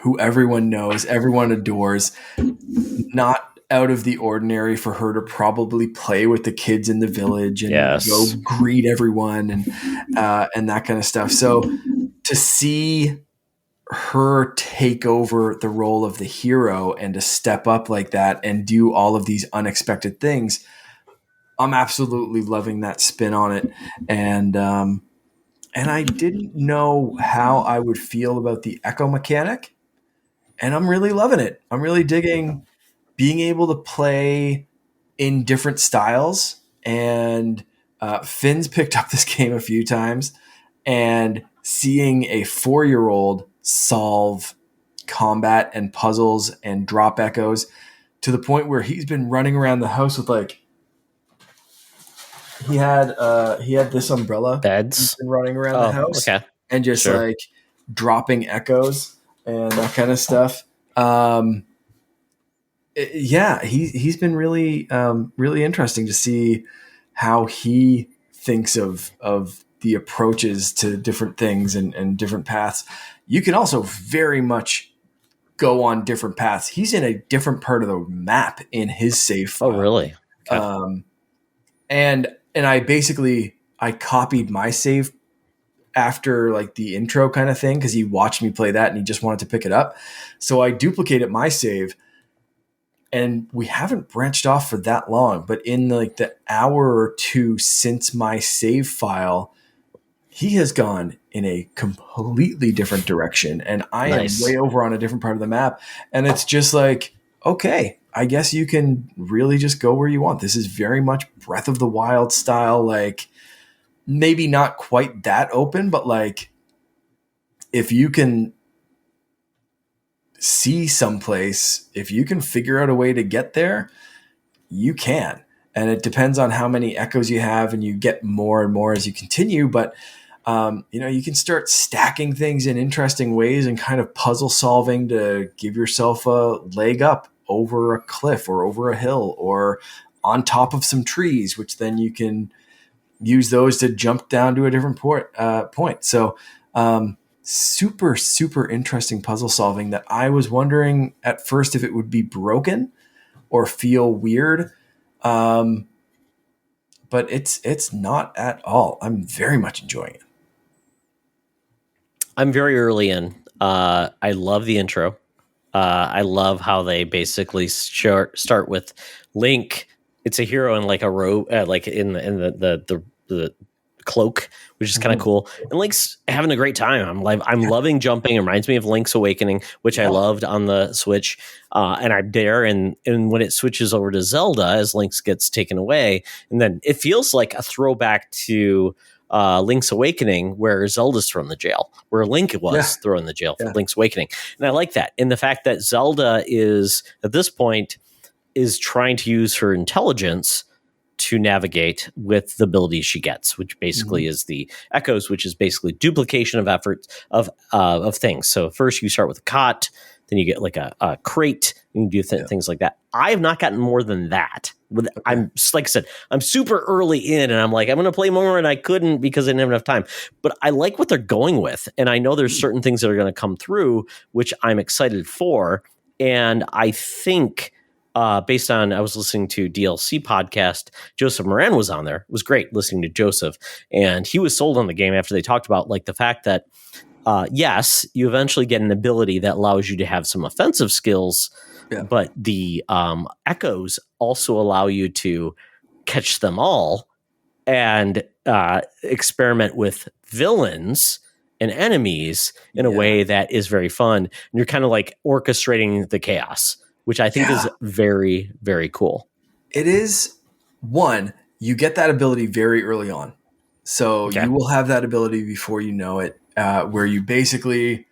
S2: who everyone knows, everyone adores, not out of the ordinary for her to probably play with the kids in the village and go greet everyone and that kind of stuff. So to see her take over the role of the hero and to step up like that and do all of these unexpected things, I'm absolutely loving that spin on it. And I didn't know how I would feel about the echo mechanic, and I'm really loving it. I'm really digging being able to play in different styles. And Finn's picked up this game a few times, and seeing a 4-year-old solve combat and puzzles and drop echoes to the point where he's been running around the house with like he had this umbrella
S1: Beds
S2: running around the house,
S1: okay.
S2: and just
S1: Sure.
S2: like dropping echoes and that kind of stuff. He's been really really interesting to see how he thinks of the approaches to different things and different paths. You can also very much go on different paths. He's in a different part of the map in his save file.
S1: Oh, really? Okay.
S2: And I copied my save after like the intro kind of thing, because he watched me play that and he just wanted to pick it up. So I duplicated my save, and we haven't branched off for that long, but in like the hour or two since my save file, he has gone in a completely different direction, and I am way over on a different part of the map. And it's just like, okay, I guess you can really just go where you want. This is very much Breath of the Wild style, like maybe not quite that open, but like if you can see someplace, if you can figure out a way to get there, you can. And it depends on how many echoes you have, and you get more and more as you continue. But you can start stacking things in interesting ways and kind of puzzle solving to give yourself a leg up over a cliff or over a hill or on top of some trees, which then you can use those to jump down to a different point. So super, super interesting puzzle solving that I was wondering at first if it would be broken or feel weird. But it's not at all. I'm very much enjoying it.
S1: I'm very early in. I love the intro. I love how they basically start with Link. It's a hero in like a robe, like in the cloak, which is kind of cool. And Link's having a great time. I'm loving jumping. It reminds me of Link's Awakening, which I loved on the Switch. And I'm there, and when it switches over to Zelda as Link's gets taken away, and then it feels like a throwback to Link's Awakening, where Zelda's thrown in the jail, where Link was thrown in the jail for Link's Awakening. And I like that. And the fact that Zelda is, at this point, is trying to use her intelligence to navigate with the abilities she gets, which basically is the echoes, which is basically duplication of efforts of things. So first you start with a cot, then you get like a crate, and you do things like that. I have not gotten more than that. I'm like I said, I'm super early in, and I'm like, I'm going to play more, and I couldn't because I didn't have enough time. But I like what they're going with, and I know there's certain things that are going to come through, which I'm excited for. And I think based on, I was listening to DLC podcast, Joseph Moran was on there. It was great listening to Joseph, and he was sold on the game after they talked about like the fact that yes, you eventually get an ability that allows you to have some offensive skills, but the echoes also allow you to catch them all and experiment with villains and enemies in a way that is very fun. And you're kind of like orchestrating the chaos, which I think is very, very cool.
S2: It is. One, you get that ability very early on. So you will have that ability before you know it, where you basically,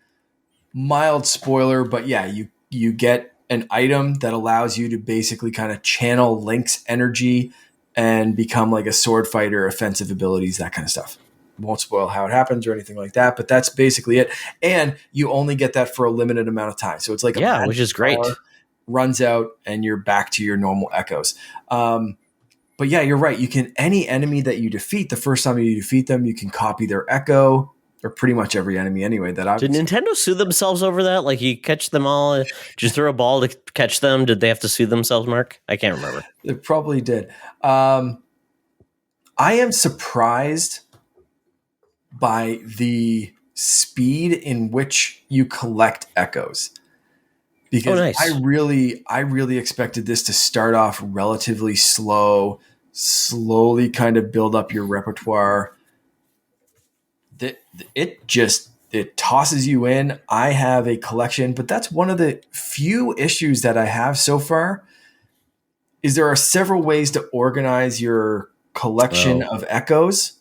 S2: mild spoiler, but you get an item that allows you to basically kind of channel Link's energy and become like a sword fighter, offensive abilities, that kind of stuff. Won't spoil how it happens or anything like that, but that's basically it. And you only get that for a limited amount of time. So it's like
S1: which is great.
S2: Runs out and you're back to your normal echoes. But yeah, you're right. You can, any enemy that you defeat, the first time you defeat them, you can copy their echo, or pretty much every enemy anyway. Did
S1: Nintendo sue themselves over that? Like you catch them all, just throw a ball to catch them. Did they have to sue themselves, Mark? I can't remember.
S2: They probably did. I am surprised by the speed in which you collect echoes. Because
S1: nice.
S2: I really expected this to start off relatively slow, slowly kind of build up your repertoire. It tosses you in. I have a collection, but that's one of the few issues that I have so far. Is there are several ways to organize your collection of echoes.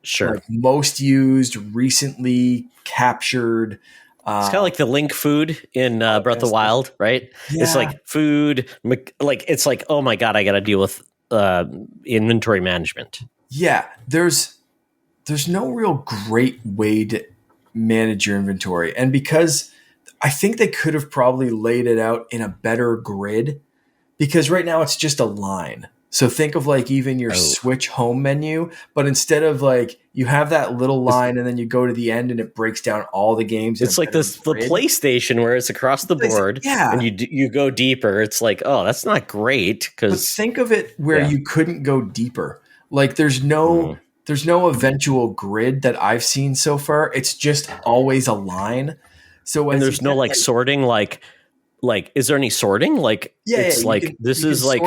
S1: Sure.
S2: Like most used, recently captured.
S1: It's kind of like the Link food in Breath of the Wild, right?
S2: Yeah.
S1: It's like food, like it's like, oh my God, I got to deal with inventory management.
S2: Yeah, there's no real great way to manage your inventory. And because I think they could have probably laid it out in a better grid, because right now it's just a line. So think of like even your Switch home menu, but instead of like you have that little line and then you go to the end and it breaks down all the games.
S1: It's like the PlayStation where it's across the board and you go deeper. It's like, oh, that's not great.
S2: But think of it where you couldn't go deeper. Like there's no eventual grid that I've seen so far. It's just always a line. So
S1: and there's no like sorting, like is there any sorting? Like it's like this is like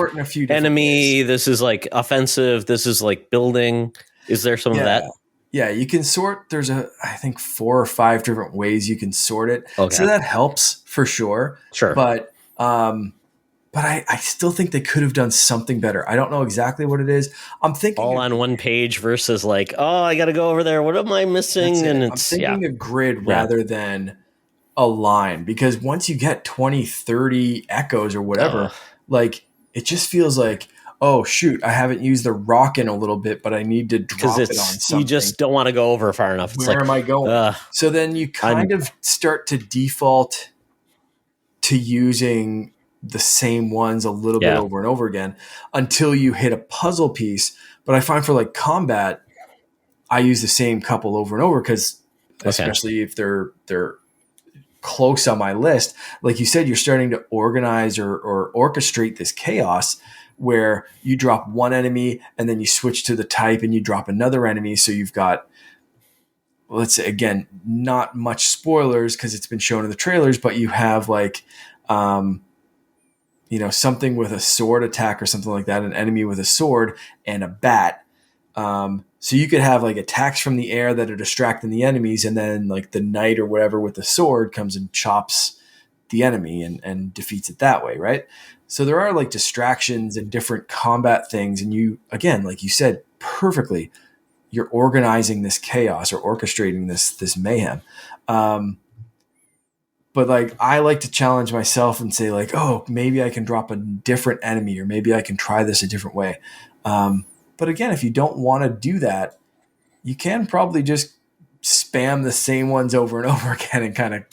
S1: enemy, this is like offensive, this is like building. Is there some of that?
S2: Yeah, you can sort. There's I think 4 or 5 different ways you can sort it. Okay. So that helps for sure.
S1: Sure.
S2: But I still think they could have done something better. I don't know exactly what it is. I'm thinking
S1: all on one page versus like, oh, I got to go over there. What am I missing? And
S2: I'm thinking a grid rather than a line, because once you get 20, 30 echoes or whatever, like it just feels like, oh shoot, I haven't used the rock in a little bit, but I need to drop it on something.
S1: You just don't want to go over far enough. It's
S2: Where am I going? So then you kind of start to default to using the same ones a little bit over and over again until you hit a puzzle piece. But I find for like combat, I use the same couple over and over because especially if they're close on my list, like you said, you're starting to organize or orchestrate this chaos where you drop one enemy and then you switch to the type and you drop another enemy. So you've got, let's say, again, not much spoilers because it's been shown in the trailers, but you have like, something with a sword attack or something like that, an enemy with a sword and a bat. So you could have like attacks from the air that are distracting the enemies, and then like the knight or whatever with the sword comes and chops the enemy and defeats it that way, right? So there are like distractions and different combat things, and you, again, like you said perfectly, you're organizing this chaos or orchestrating this mayhem. But like I like to challenge myself and say like, oh, maybe I can drop a different enemy, or maybe I can try this a different way. But again, if you don't want to do that, you can probably just spam the same ones over and over again and kind of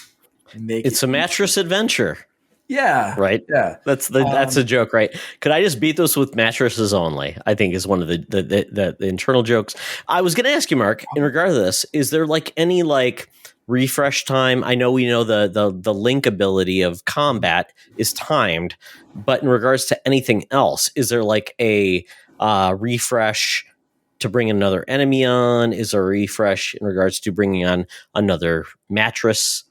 S2: make
S1: it's a mattress adventure.
S2: Yeah.
S1: Right.
S2: Yeah.
S1: That's a joke, right? Could I just beat this with mattresses only? I think is one of the internal jokes. I was going to ask you, Mark, in regard to this, is there like any like refresh time? I know we know the link ability of combat is timed, but in regards to anything else, is there like a refresh to bring another enemy on? Is there a refresh in regards to bringing on another mattress?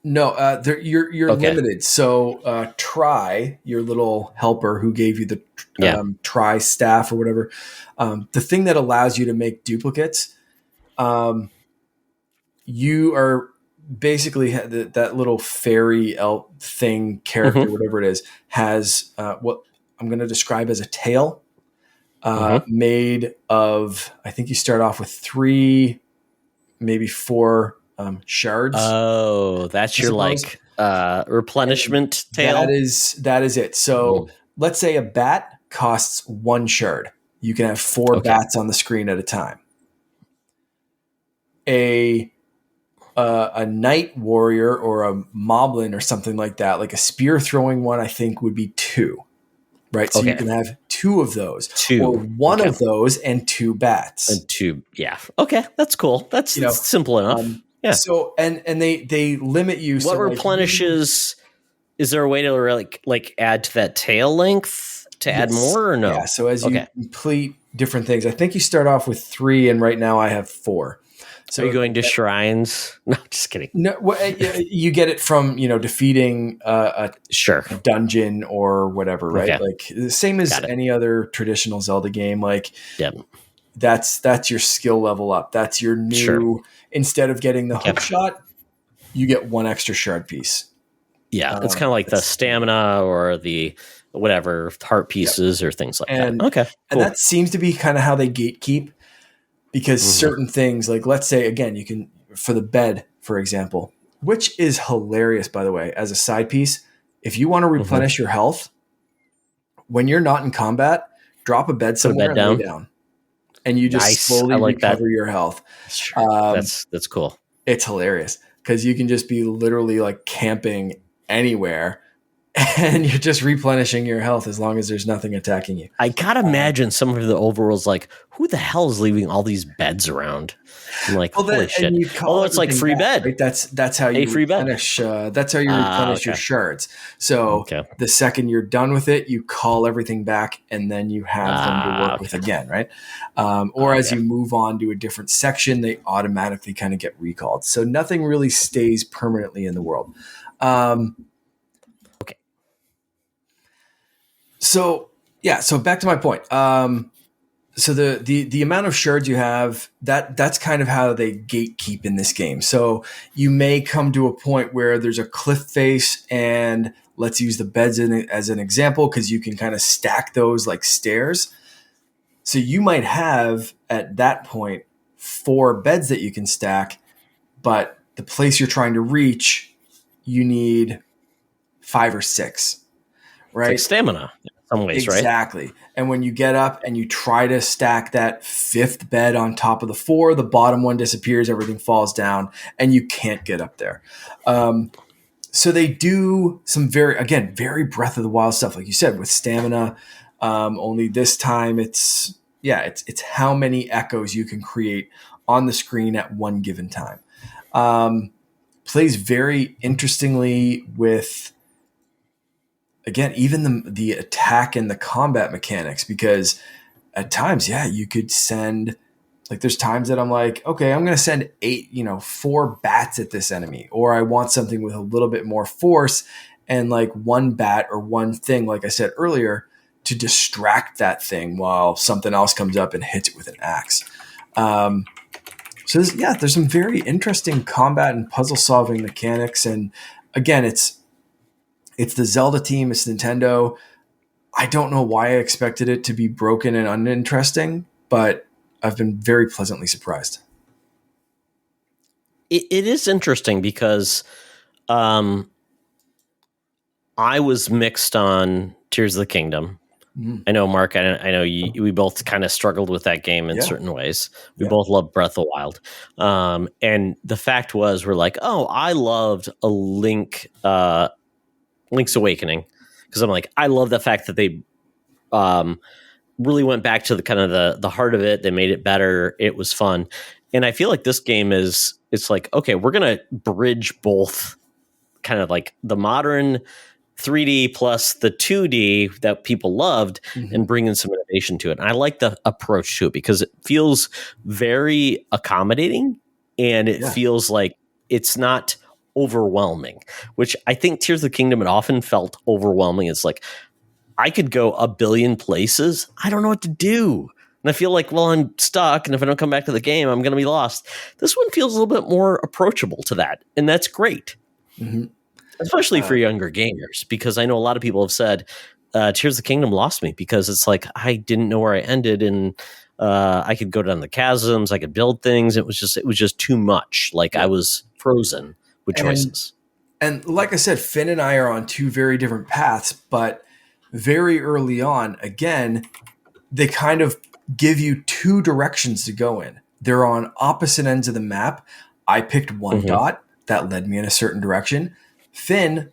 S2: No, you're limited. So Try, your little helper who gave you the Try staff or whatever, the thing that allows you to make duplicates, you are basically that little fairy elf thing character, whatever it is, has what I'm going to describe as a tail. Made of, I think you start off with 3, maybe 4 shards.
S1: Oh, that's your like replenishment tail.
S2: That is it. So let's say a bat costs 1 shard. You can have 4 bats on the screen at a time. A knight warrior or a moblin or something like that, like a spear throwing one, I think would be 2. Right, so you can have 2 of those, or 1 of those, and 2 bats,
S1: and 2. Yeah, okay, that's cool. That's simple enough.
S2: So and they limit you.
S1: What replenishes? Is there a way to like add to that tail length to add more, or no?
S2: Yeah. So as you complete different things, I think you start off with 3, and right now I have 4. So
S1: are you going to shrines? No, just kidding.
S2: No, you get it from defeating a dungeon or whatever, right?
S1: Okay.
S2: Like the same as any other traditional Zelda game. Like that's your skill level up. That's your new. Instead of getting the hook shot, you get one extra shard piece.
S1: Yeah, it's kind of like the stamina or the whatever heart pieces or things like that. Okay,
S2: and that seems to be kind of how they gatekeep, because certain things, like let's say again, you can for the bed, for example, which is hilarious, by the way, as a side piece. If you want to replenish your health when you're not in combat, drop a bed somewhere and lay down, and you just slowly recover your health.
S1: That's cool.
S2: It's hilarious because you can just be literally like camping anywhere and you're just replenishing your health as long as there's nothing attacking you.
S1: I gotta imagine some of the overworld's like, who the hell is leaving all these beds around? I'm like, holy shit! Oh, it's like free bed.
S2: Right? That's how you replenish. That's how you replenish your shards. So the second you're done with it, you call everything back, and then you have them to work with again, right? Or as you move on to a different section, they automatically kind of get recalled. So nothing really stays permanently in the world. So back to my point. So the amount of shards you have, that's kind of how they gatekeep in this game. So you may come to a point where there's a cliff face, and let's use the beds as an example, because you can kind of stack those like stairs. So you might have at that point 4 beds that you can stack, but the place you're trying to reach, you need 5 or 6. Right?
S1: It's like stamina in some ways, right?
S2: Exactly. And when you get up and you try to stack that 5th bed on top of the 4, the bottom one disappears, everything falls down, and you can't get up there. So they do some very Breath of the Wild stuff, like you said, with stamina. Only this time it's how many echoes you can create on the screen at one given time. Plays very interestingly with, again, even the attack and the combat mechanics, because at times, you could send, like there's times that I'm like, okay, I'm going to send 4 bats at this enemy, or I want something with a little bit more force, and like 1 bat or 1 thing, like I said earlier, to distract that thing while something else comes up and hits it with an axe. So there's some very interesting combat and puzzle solving mechanics. And again, it's the Zelda team, it's Nintendo. I don't know why I expected it to be broken and uninteresting, but I've been very pleasantly surprised.
S1: It is interesting because I was mixed on Tears of the Kingdom. I know, Mark, I know we both kind of struggled with that game in certain ways. We both loved Breath of the Wild. And the fact was, we're like, oh, I loved a Link's Awakening, because I'm like, I love the fact that they really went back to the kind of the heart of it. They made it better. It was fun. And I feel like this game it's like, okay, we're going to bridge both kind of like the modern 3D plus the 2D that people loved, and bring in some innovation to it. And I like the approach to it because it feels very accommodating, and it feels like it's not overwhelming, which I think Tears of the Kingdom, it often felt overwhelming. It's like, I could go a billion places. I don't know what to do. And I feel like, well, I'm stuck, and if I don't come back to the game, I'm going to be lost. This one feels a little bit more approachable to that, and that's great. Especially for younger gamers, because I know a lot of people have said Tears of the Kingdom lost me, because it's like, I didn't know where I ended, and I could go down the chasms, I could build things. It was just too much. Like I was frozen with choices.
S2: And like I said, Finn and I are on 2 very different paths, but very early on, again, they kind of give you 2 directions to go in. They're on opposite ends of the map. I picked one dot that led me in a certain direction. Finn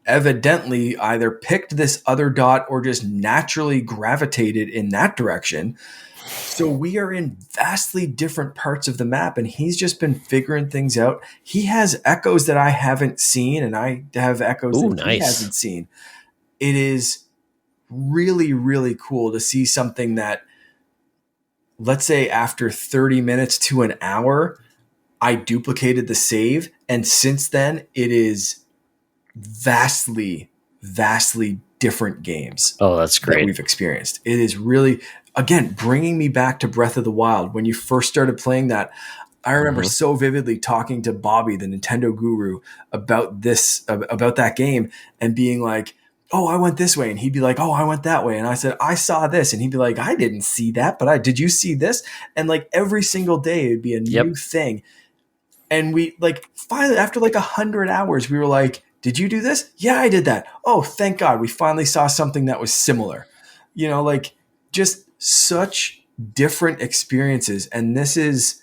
S2: evidently either picked this other dot or just naturally gravitated in that direction. So we are in vastly different parts of the map, and he's just been figuring things out. He has echoes that I haven't seen, and I have echoes that he hasn't seen. It is really, really cool to see something that, let's say after 30 minutes to an hour, I duplicated the save, and since then it is vastly different games.
S1: Oh, that's great.
S2: That we've experienced. It is really, again, bringing me back to Breath of the Wild. When you first started playing that, I remember so vividly talking to Bobby, the Nintendo guru, about that game, and being like, oh, I went this way. And he'd be like, oh, I went that way. And I said, I saw this. And he'd be like, I didn't see that, but did you see this? And like every single day it'd be a new thing. And we like finally, after like 100 hours, we were like, did you do this? Yeah, I did that. Oh, thank God. We finally saw something that was similar, like just such different experiences. And this is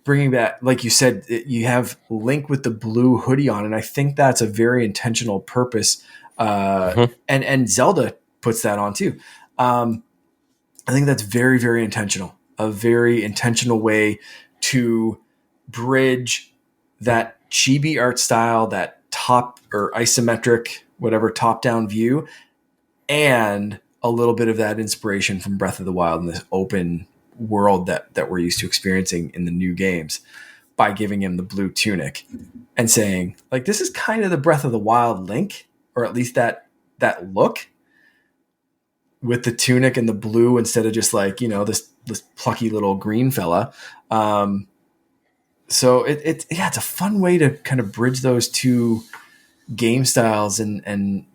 S2: bringing back, like you said, you have Link with the blue hoodie on. And I think that's a very intentional purpose. And Zelda puts that on too. I think that's very, very intentional, a very intentional way to bridge that chibi art style, that top or isometric, whatever top-down view, and a little bit of that inspiration from Breath of the Wild and this open world that we're used to experiencing in the new games, by giving him the blue tunic and saying, like, this is kind of the Breath of the Wild Link, or at least that look, with the tunic and the blue instead of just like, this plucky little green fella. So it's a fun way to kind of bridge those two game styles and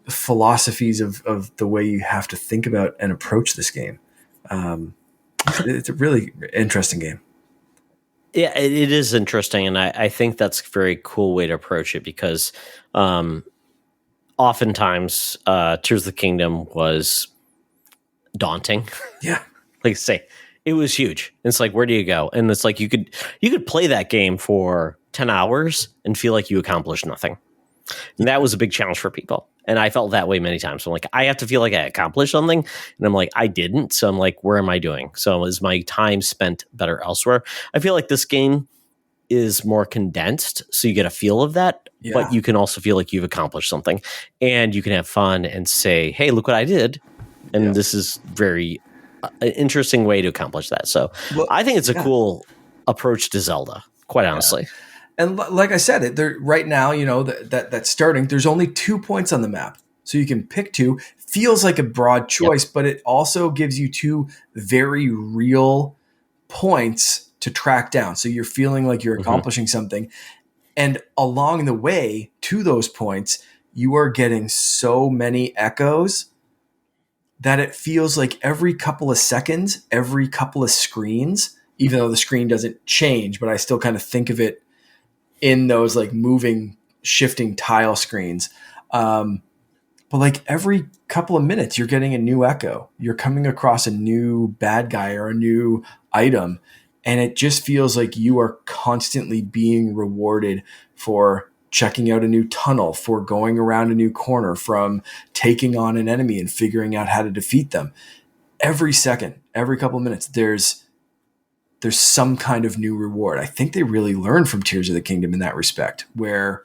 S2: philosophies of the way you have to think about and approach this game. It's a really interesting game.
S1: Yeah, it is interesting. And I think that's a very cool way to approach it, because oftentimes Tears of the Kingdom was daunting.
S2: Yeah.
S1: Like I say, it was huge. It's like, where do you go? And it's like you could play that game for 10 hours and feel like you accomplished nothing. And that was a big challenge for people. And I felt that way many times. So I'm like, I have to feel like I accomplished something. And I'm like, I didn't. So I'm like, where am I doing? So is my time spent better elsewhere? I feel like this game is more condensed, so you get a feel of that, but you can also feel like you've accomplished something, and you can have fun and say, hey, look what I did. And this is very an interesting way to accomplish that. So I think it's a cool approach to Zelda, quite honestly.
S2: And like I said, right now, that's starting, there's only 2 points on the map. So you can pick two. Feels like a broad choice, but it also gives you two very real points to track down. So you're feeling like you're accomplishing something. And along the way to those points, you are getting so many echoes that it feels like every couple of seconds, every couple of screens, even though the screen doesn't change, but I still kind of think of it in those like moving, shifting tile screens. But like every couple of minutes, you're getting a new echo. You're coming across a new bad guy or a new item. And it just feels like you are constantly being rewarded for checking out a new tunnel, for going around a new corner, from taking on an enemy and figuring out how to defeat them. Every second, every couple of minutes, there's some kind of new reward. I think they really learned from Tears of the Kingdom in that respect, where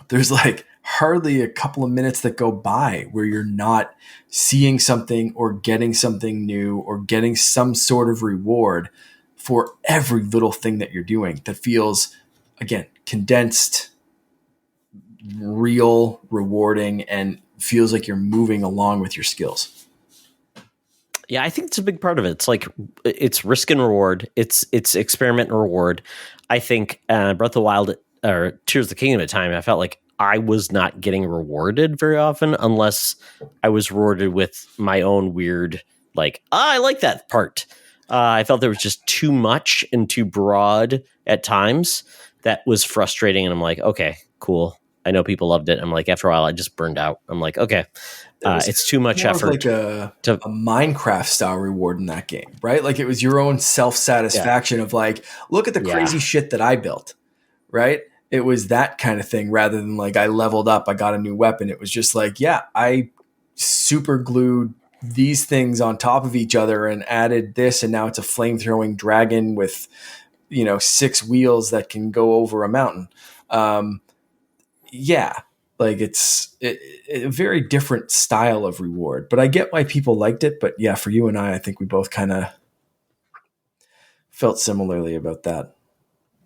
S2: there's like hardly a couple of minutes that go by where you're not seeing something or getting something new or getting some sort of reward for every little thing that you're doing that feels, again, condensed, real, rewarding, and feels like you're moving along with your skills.
S1: Yeah, I think it's a big part of it. It's like it's risk and reward. It's experiment and reward. I think Breath of the Wild or Tears of the Kingdom at the time, I felt like I was not getting rewarded very often unless I was rewarded with my own weird, like, I like that part. I felt there was just too much and too broad at times that was frustrating. And I'm like, okay, cool. I know people loved it. I'm like, after a while, I just burned out. I'm like, okay, it's too much effort.
S2: Like a Minecraft style reward in that game, right? Like it was your own self-satisfaction of like, look at the crazy shit that I built, right? It was that kind of thing rather than like I leveled up, I got a new weapon. It was just like, I super glued these things on top of each other and added this, and now it's a flame-throwing dragon with, 6 wheels that can go over a mountain. Like it's a very different style of reward, but I get why people liked it. But yeah, for you and I think we both kind of felt similarly about that.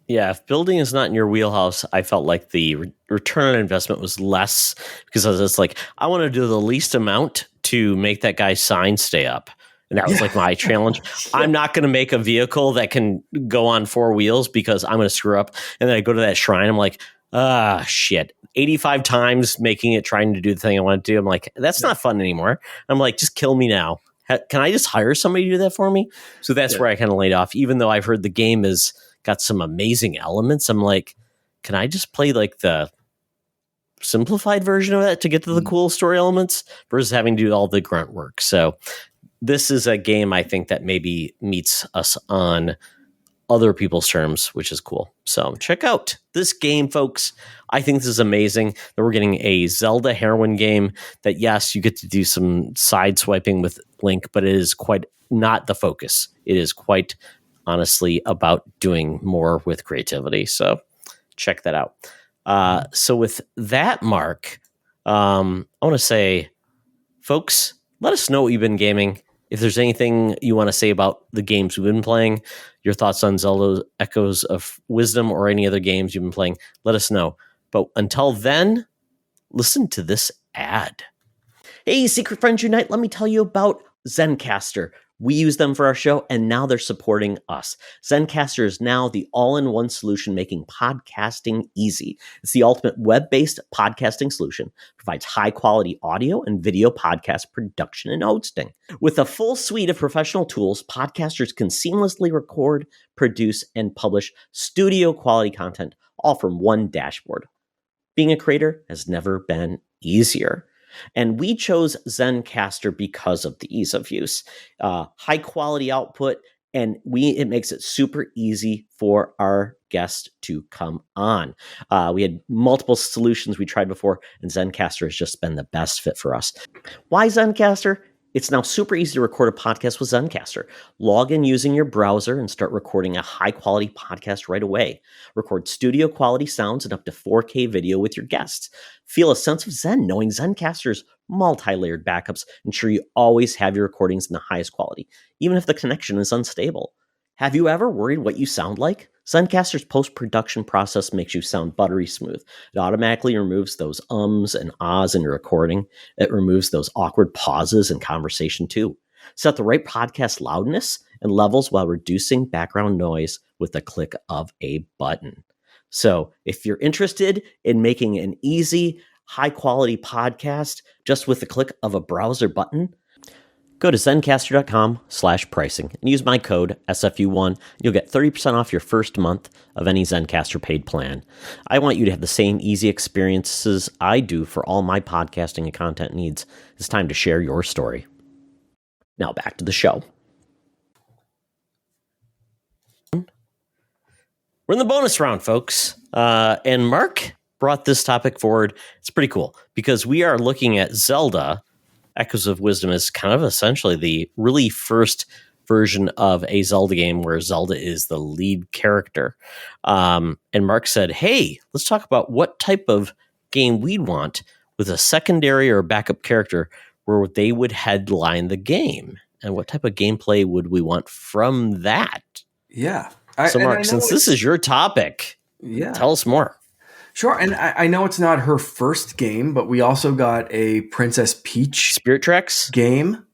S1: Yeah, if building is not in your wheelhouse, I felt like the return on investment was less because I was just like, I want to do the least amount to make that guy's sign stay up. And that was like my challenge.
S2: Yeah.
S1: I'm not going to make a vehicle that can go on 4 wheels because I'm going to screw up. And then I go to that shrine. I'm like, shit. 85 times making it, trying to do the thing I want to do. I'm like, that's not fun anymore. I'm like, just kill me now. Can I just hire somebody to do that for me? So that's where I kind of laid off, even though I've heard the game is got some amazing elements. I'm like, can I just play like the simplified version of that to get to the cool story elements versus having to do all the grunt work? So this is a game I think that maybe meets us on other people's terms, which is cool. So check out this game, folks. I think this is amazing that we're getting a Zelda heroine game that, yes, you get to do some side swiping with Link, but it is quite not the focus. It is quite honestly about doing more with creativity. So check that out. So with that, Mark, I want to say, folks, let us know what you've been gaming. If there's anything you want to say about the games we've been playing, your thoughts on Zelda Echoes of Wisdom or any other games you've been playing, let us know. But until then, listen to this ad. Hey, Secret Friends Unite, let me tell you about Zencastr. We use them for our show, and now they're supporting us. Zencastr is now the all-in-one solution making podcasting easy. It's the ultimate web-based podcasting solution. Provides high-quality audio and video podcast production and hosting. With a full suite of professional tools, podcasters can seamlessly record, produce, and publish studio-quality content, all from one dashboard. Being a creator has never been easier. And we chose Zencastr because of the ease of use, high quality output, and it makes it super easy for our guests to come on. We had multiple solutions we tried before, and Zencastr has just been the best fit for us. Why Zencastr? It's now super easy to record a podcast with Zencastr. Log in using your browser and start recording a high-quality podcast right away. Record studio-quality sounds and up to 4K video with your guests. Feel a sense of zen knowing Zencastr's multi-layered backups ensure you always have your recordings in the highest quality, even if the connection is unstable. Have you ever worried what you sound like? Zencastr's post-production process makes you sound buttery smooth. It automatically removes those ums and ahs in your recording. It removes those awkward pauses in conversation too. Set the right podcast loudness and levels while reducing background noise with the click of a button. So if you're interested in making an easy, high-quality podcast just with the click of a browser button, go to zencastr.com/pricing and use my code SFU1. You'll get 30% off your first month of any Zencastr paid plan. I want you to have the same easy experiences I do for all my podcasting and content needs. It's time to share your story. Now back to the show. We're in the bonus round, folks. And Mark brought this topic forward. It's pretty cool because we are looking at Zelda Echoes of Wisdom is kind of essentially the really first version of a Zelda game where Zelda is the lead character. And Mark said, hey, let's talk about what type of game we'd want with a secondary or backup character where they would headline the game. And what type of gameplay would we want from that?
S2: Yeah.
S1: So Mark, since this is your topic, tell us more.
S2: Sure, and I know it's not her first game, but we also got a Princess Peach
S1: Spirit Tracks
S2: game.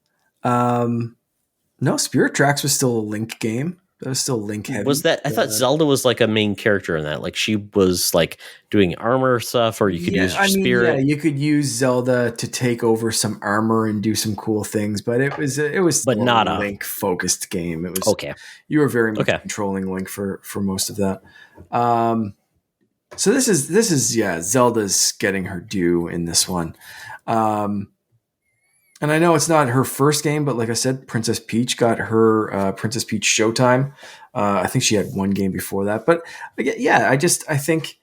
S2: No, Spirit Tracks was still a Link game. That was still Link heavy.
S1: Was that? I thought Zelda was like a main character in that. Like she was like doing armor stuff, or you could use your spirit.
S2: Yeah, you could use Zelda to take over some armor and do some cool things, but it was
S1: but not
S2: a Link focused game. It was
S1: okay.
S2: You were very much controlling Link for most of that. So this is Zelda's getting her due in this one. And I know it's not her first game, but like I said, Princess Peach got her Princess Peach Showtime. I think she had one game before that. But yeah, I think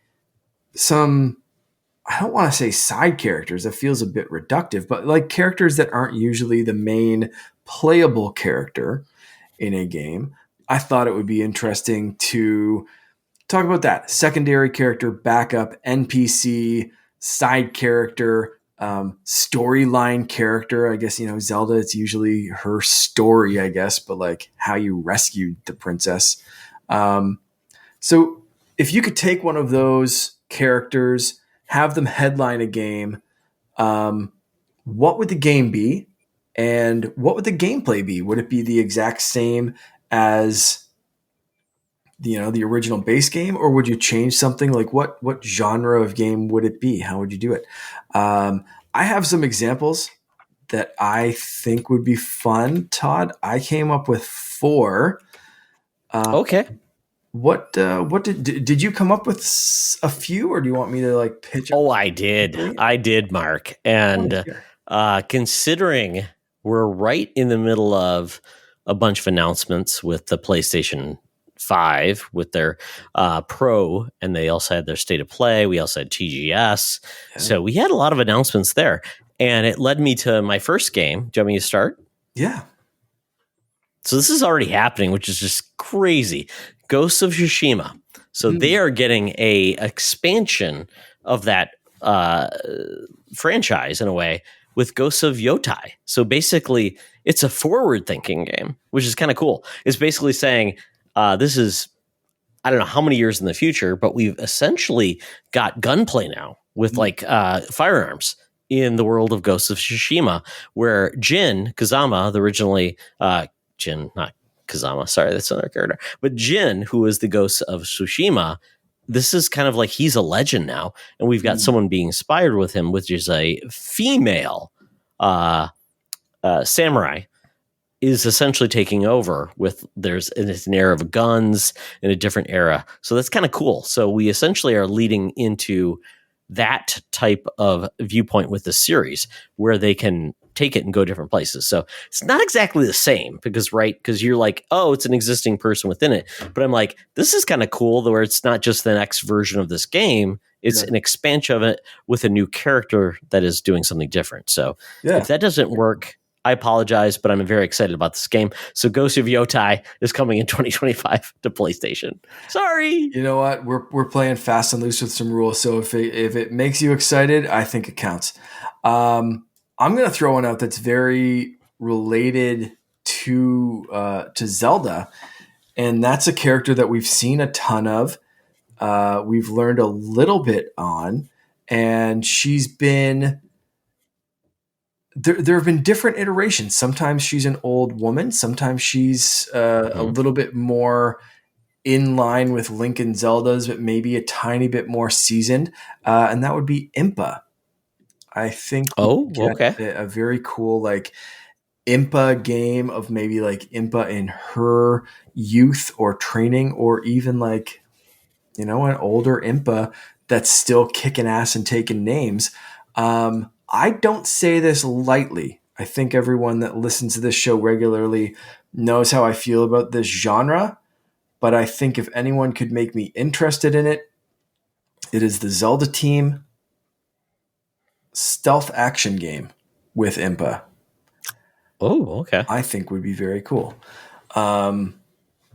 S2: I don't want to say side characters. That feels a bit reductive, but like characters that aren't usually the main playable character in a game. I thought it would be interesting to talk about that. Secondary character, backup, NPC, side character, storyline character. I guess, Zelda, it's usually her story, I guess, but like how you rescued the princess. So if you could take one of those characters, have them headline a game, what would the game be? And what would the gameplay be? Would it be the exact same as the original base game, or would you change something? Like what genre of game would it be? How would you do it? I have some examples that I think would be fun, Todd. I came up with 4.
S1: Okay.
S2: What did you come up with a few, or do you want me to like pitch?
S1: Oh, I did, Mark. And considering we're right in the middle of a bunch of announcements with the PlayStation 5 with their Pro, and they also had their State of Play. We also had TGS. Yeah. So we had a lot of announcements there. And it led me to my first game. Do you want me to start?
S2: Yeah.
S1: So this is already happening, which is just crazy. Ghosts of Tsushima. So they are getting a expansion of that franchise in a way with Ghosts of Yotai. So basically, it's a forward-thinking game, which is kind of cool. It's basically saying this is, I don't know how many years in the future, but we've essentially got gunplay now with like firearms in the world of Ghosts of Tsushima, where Jin Kazama, the originally Jin, not Kazama, sorry, that's another character, but Jin, who is the Ghost of Tsushima, this is kind of like he's a legend now, and we've got someone being inspired with him, which is a female samurai, is essentially taking over with it's an era of guns in a different era. So that's kind of cool. So we essentially are leading into that type of viewpoint with the series where they can take it and go different places. So it's not exactly the same because you're like, oh, it's an existing person within it. But I'm like, this is kind of cool where it's not just the next version of this game. It's an expansion of it with a new character that is doing something different. So if that doesn't work, I apologize, but I'm very excited about this game. So Ghost of Yotai is coming in 2025 to PlayStation. Sorry.
S2: You know what? We're playing fast and loose with some rules. So if it makes you excited, I think it counts. I'm going to throw one out that's very related to Zelda, and that's a character that we've seen a ton of. We've learned a little bit on, and she's been. There have been different iterations. Sometimes she's an old woman. Sometimes she's a little bit more in line with Link and Zelda's, but maybe a tiny bit more seasoned. And that would be Impa. I think a very cool like Impa game of maybe like Impa in her youth or training, or even like, an older Impa that's still kicking ass and taking names. I don't say this lightly. I think everyone that listens to this show regularly knows how I feel about this genre, but I think if anyone could make me interested in it, it is the Zelda team stealth action game with Impa.
S1: Oh, okay.
S2: I think would be very cool.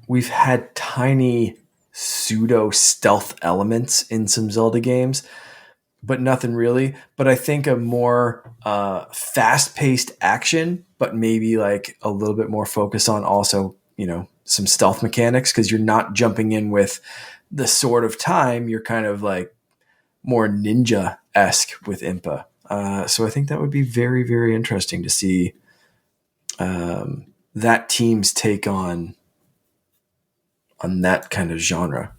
S2: We've had tiny pseudo stealth elements in some Zelda games, but nothing really. But I think a more fast-paced action, but maybe like a little bit more focus on also, some stealth mechanics, because you're not jumping in with the Sword of Time. You're kind of like more ninja-esque with Impa. So I think that would be very, very interesting to see that team's take on that kind of genre.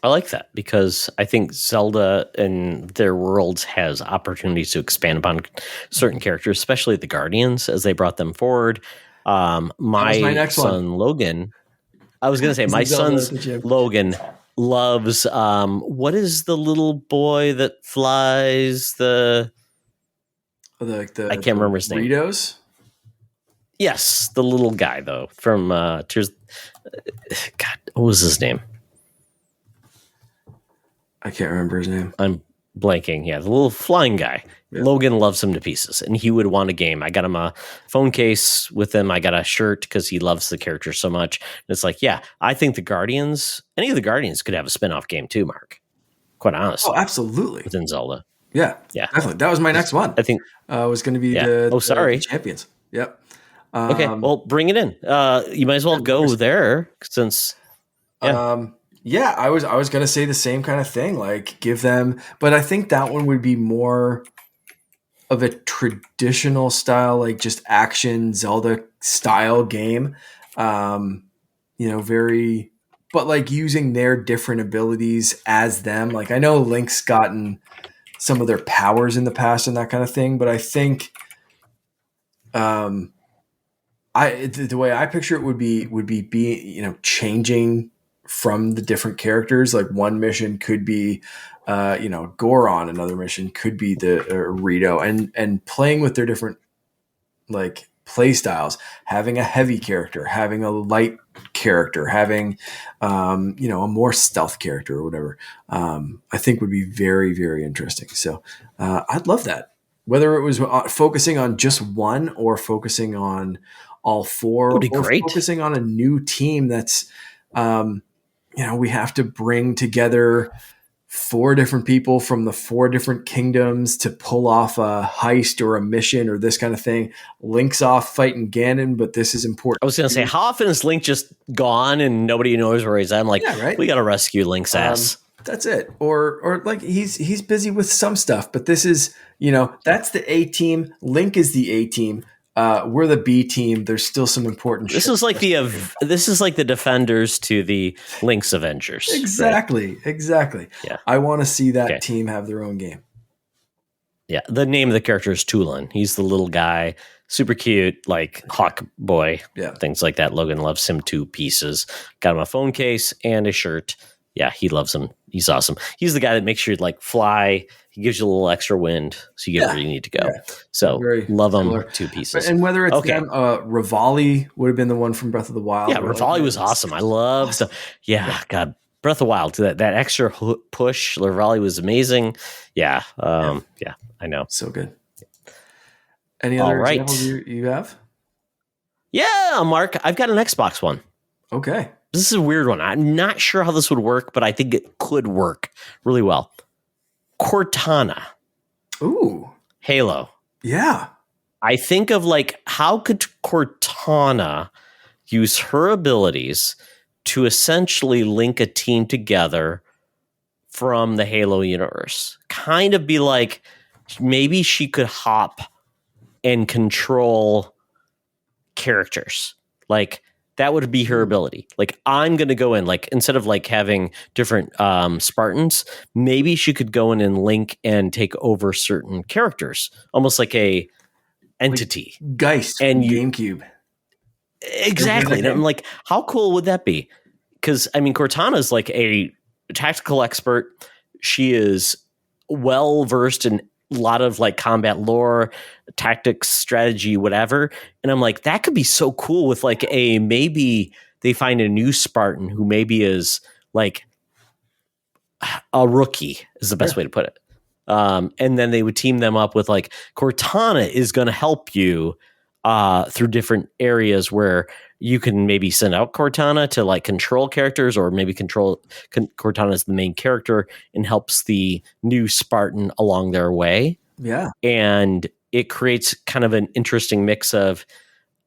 S1: I like that because I think Zelda and their worlds has opportunities to expand upon certain characters, especially the Guardians as they brought them forward. My son Logan, I was going to say my son's Logan loves what is the little boy that flies I can't remember his name.
S2: Doritos?
S1: Yes, the little guy though from Tears. God, what was his name?
S2: I can't remember his name.
S1: I'm blanking. Yeah, the little flying guy. Yeah. Logan loves him to pieces, and he would want a game. I got him a phone case with him. I got a shirt because he loves the character so much. And it's like, yeah, I think any of the Guardians could have a spin-off game too, Mark. Quite honestly.
S2: Oh, absolutely.
S1: Within Zelda.
S2: Yeah, definitely. That was my next one.
S1: I think
S2: was going to be the champions. Yep.
S1: Okay, well, bring it in. You might as well go there since.
S2: Yeah. Yeah, I was gonna say the same kind of thing. Like give them, but I think that one would be more of a traditional style, like just action Zelda style game. Um, very, but like using their different abilities as them. Like I know Link's gotten some of their powers in the past and that kind of thing, but I think um, the way I picture it would be changing from the different characters. Like one mission could be Goron, another mission could be the Rito, and playing with their different like play styles, having a heavy character, having a light character, having a more stealth character or whatever. I think would be very, very interesting. So I'd love that. Whether it was focusing on just one or focusing on all
S1: That would
S2: four
S1: be
S2: or
S1: great.
S2: focusing on a new team that's we have to bring together four different people from the four different kingdoms to pull off a heist or a mission or this kind of thing. Link's off fighting Ganon, but this is important.
S1: I was going to say, how often is Link just gone and nobody knows where he's at? I'm like,
S2: Yeah, right?
S1: We got to rescue Link's ass.
S2: That's it. Or like he's busy with some stuff, but this is, that's the A team. Link is the A team. We're the B team. There's still some important
S1: This
S2: shit.
S1: is like the defenders to the Link's Avengers.
S2: Exactly.
S1: Right?
S2: Exactly.
S1: Yeah.
S2: I want to see that team have their own game.
S1: Yeah. The name of the character is Tulin. He's the little guy, super cute, like Hawk Boy, things like that. Logan loves him to pieces. Got him a phone case and a shirt. Yeah, he loves him. He's awesome. He's the guy that makes you like fly. He gives you a little extra wind, so you get where you need to go. Yeah. So love him to pieces.
S2: And whether it's them, Rivali would have been the one from Breath of the Wild.
S1: Yeah, Rivali was awesome. I loved. Awesome. God, Breath of the Wild. That extra push. Rivali was amazing. Yeah, I know.
S2: So good. Any other examples you have?
S1: Yeah, Mark. I've got an Xbox One.
S2: Okay.
S1: This is a weird one. I'm not sure how this would work, but I think it could work really well. Cortana.
S2: Ooh.
S1: Halo.
S2: Yeah.
S1: I think of like, how could Cortana use her abilities to essentially link a team together from the Halo universe? Kind of be like, maybe she could hop and control characters. Like, that would be her ability. Like, I'm going to go in, like, instead of like having different Spartans, maybe she could go in and link and take over certain characters, almost like a entity.
S2: Like Geist and GameCube.
S1: Exactly. And I'm like, how cool would that be? Because, I mean, Cortana is like a tactical expert. She is well versed in a lot of like combat lore, tactics, strategy, whatever. And I'm like, that could be so cool with like maybe they find a new Spartan who maybe is like a rookie is the best way to put it. And then they would team them up with like, Cortana is going to help you through different areas where you can maybe send out Cortana to like control characters, or maybe Cortana is the main character and helps the new Spartan along their way.
S2: Yeah.
S1: And it creates kind of an interesting mix of,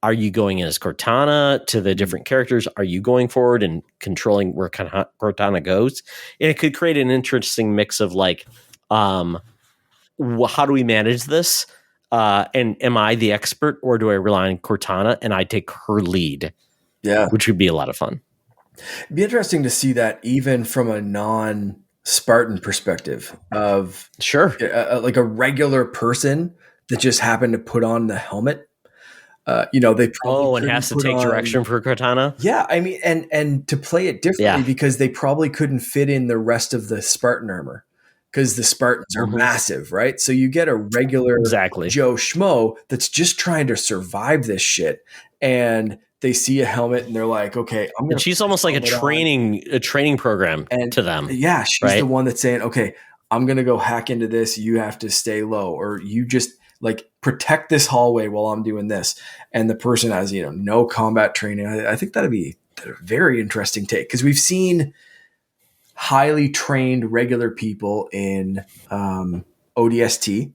S1: are you going in as Cortana to the different characters? Are you going forward and controlling where Cortana goes? And it could create an interesting mix of like, how do we manage this? And am I the expert, or do I rely on Cortana and I take her lead?
S2: Yeah.
S1: Which would be a lot of fun.
S2: It'd be interesting to see that even from a non-Spartan perspective of like a regular person that just happened to put on the helmet. They probably
S1: and has to take direction for Cortana.
S2: Yeah, I mean, and to play it differently because they probably couldn't fit in the rest of the Spartan armor because the Spartans are massive, right? So you get a regular Joe Schmo that's just trying to survive this shit, and they see a helmet and they're like, "Okay, I'm gonna."
S1: And she's almost like a training program to them.
S2: Yeah, she's the one that's saying, "Okay, I'm gonna go hack into this. You have to stay low, or you just." Like protect this hallway while I'm doing this. And the person has, no combat training. I think that'd be a very interesting take because we've seen highly trained regular people in ODST.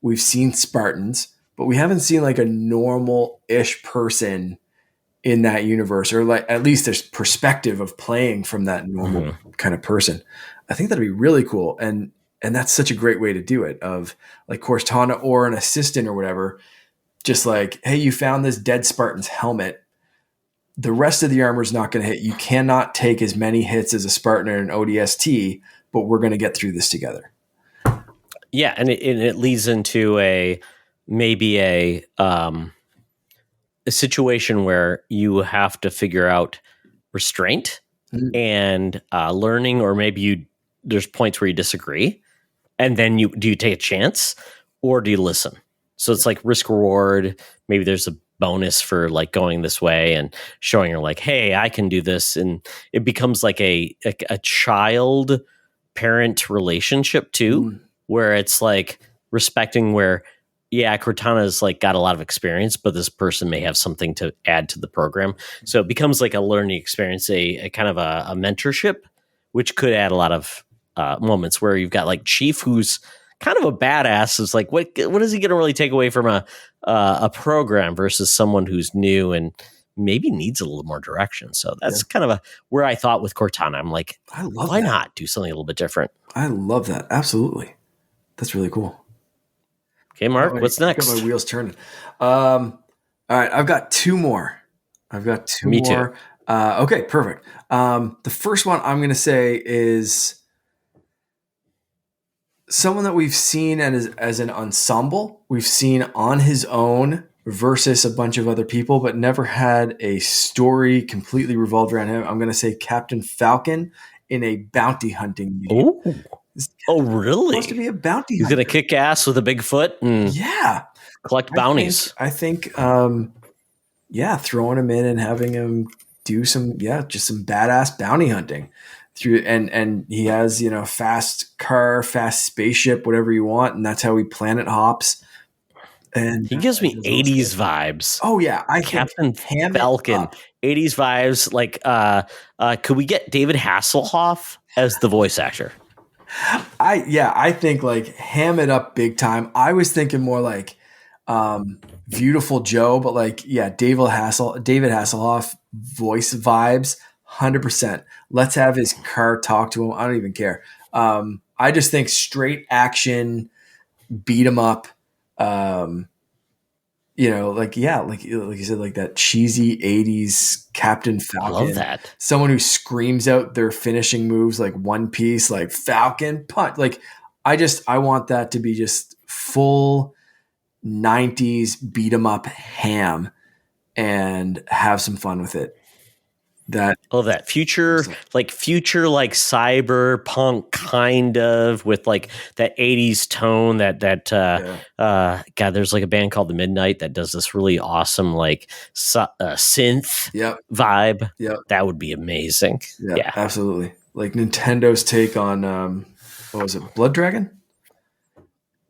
S2: We've seen Spartans, but we haven't seen like a normal-ish person in that universe, or like at least there's perspective of playing from that normal kind of person. I think that'd be really cool. And that's such a great way to do it, of like Cortana or an assistant or whatever, just like, hey, you found this dead Spartan's helmet. The rest of the armor is not going to hit. You cannot take as many hits as a Spartan or an ODST, but we're going to get through this together.
S1: Yeah, and it leads into maybe a situation where you have to figure out restraint and learning, or maybe there's points where you disagree, and then do you take a chance or do you listen? So it's like risk reward. Maybe there's a bonus for like going this way and showing her like, hey, I can do this, and it becomes like a child parent relationship too, where it's like respecting where, yeah, Cortana's like got a lot of experience, but this person may have something to add to the program. So it becomes like a learning experience, a kind of a mentorship, which could add a lot of moments where you've got like Chief, who's kind of a badass, is like, what is he going to really take away from a program versus someone who's new and maybe needs a little more direction. So that's kind of where I thought with Cortana. I'm like, why not do something a little bit different?
S2: I love that. Absolutely. That's really cool.
S1: Okay, Mark, what's next?
S2: I got my wheels turning. All right, I've got two more.
S1: Me too.
S2: Okay, perfect. The first one I'm going to say is someone that we've seen as an ensemble. We've seen on his own versus a bunch of other people, but never had a story completely revolved around him. I'm going to say Captain Falcon in a bounty hunting game.
S1: Oh, really?
S2: Supposed to be a bounty hunter.
S1: He's going to kick ass with a big foot and collect bounties.
S2: I think throwing him in and having him do some badass bounty hunting through, and he has, fast car, fast spaceship, whatever you want, and that's how he planet hops. And
S1: he gives me 80s vibes.
S2: Oh yeah,
S1: Captain Falcon, 80s vibes. Like, could we get David Hasselhoff as the voice actor?
S2: I think like ham it up big time. I was thinking more like Beautiful Joe, but like David Hasselhoff voice vibes, 100%. Let's have his car talk to him. I don't even care. I just think straight action, beat him up. Like you said, like that cheesy 80s Captain Falcon.
S1: I love that.
S2: Someone who screams out their finishing moves like One Piece, like Falcon punch. Like I want that to be just full 90s beat 'em up ham and have some fun with it. That
S1: future like cyberpunk kind of, with like that 80s tone that God, there's like a band called The Midnight that does this really awesome like synth vibe. That would be amazing. Yeah,
S2: absolutely. Like Nintendo's take on what was it, Blood Dragon?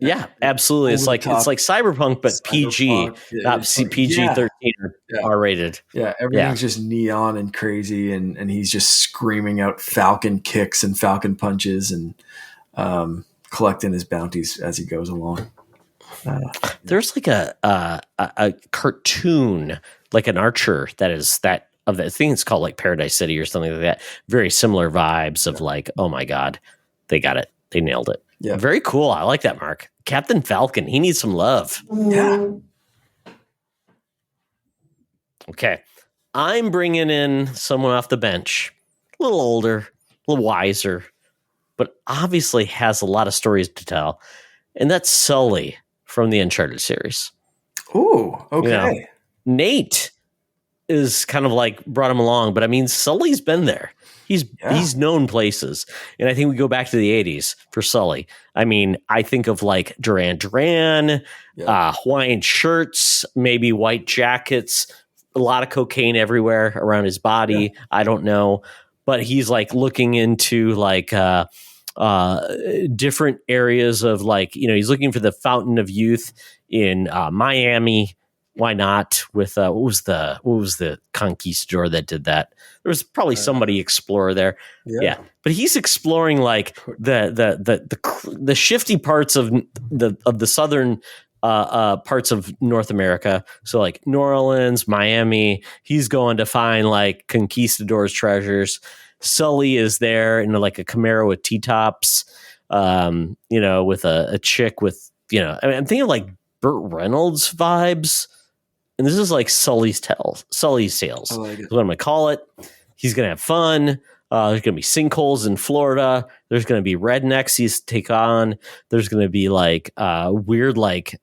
S1: Yeah, absolutely. It's like cyberpunk, but PG, not PG-13 or R-rated.
S2: Yeah, everything's just neon and crazy, and he's just screaming out Falcon kicks and Falcon punches and collecting his bounties as he goes along.
S1: There's like a cartoon, like an Archer I think it's called like Paradise City or something like that. Very similar vibes of like, oh my God, they got it, they nailed it. Yeah. Very cool. I like that, Mark. Captain Falcon. He needs some love.
S2: Yeah.
S1: Okay. I'm bringing in someone off the bench, a little older, a little wiser, but obviously has a lot of stories to tell. And that's Sully from the Uncharted series.
S2: Oh, okay.
S1: Nate is kind of like brought him along, but I mean, Sully's been there. He's known places. And I think we go back to the 80s for Sully. I mean, I think of like Duran Duran, Hawaiian shirts, maybe white jackets, a lot of cocaine everywhere around his body. Yeah. I don't know. But he's like looking into like different areas of like, he's looking for the fountain of youth in Miami. Why not? With what was the conquistador that did that? There was probably somebody explorer there. Yeah. But he's exploring like the shifty parts of the southern parts of North America. So like New Orleans, Miami, he's going to find like conquistadors treasures. Sully is there in like a Camaro with T-tops, with a chick with, I'm thinking like Burt Reynolds vibes. And this is like Sully's tales.
S2: I like it.
S1: That's what I'm going to call it. He's going to have fun. There's going to be sinkholes in Florida. There's going to be rednecks he's take on. There's going to be like weird like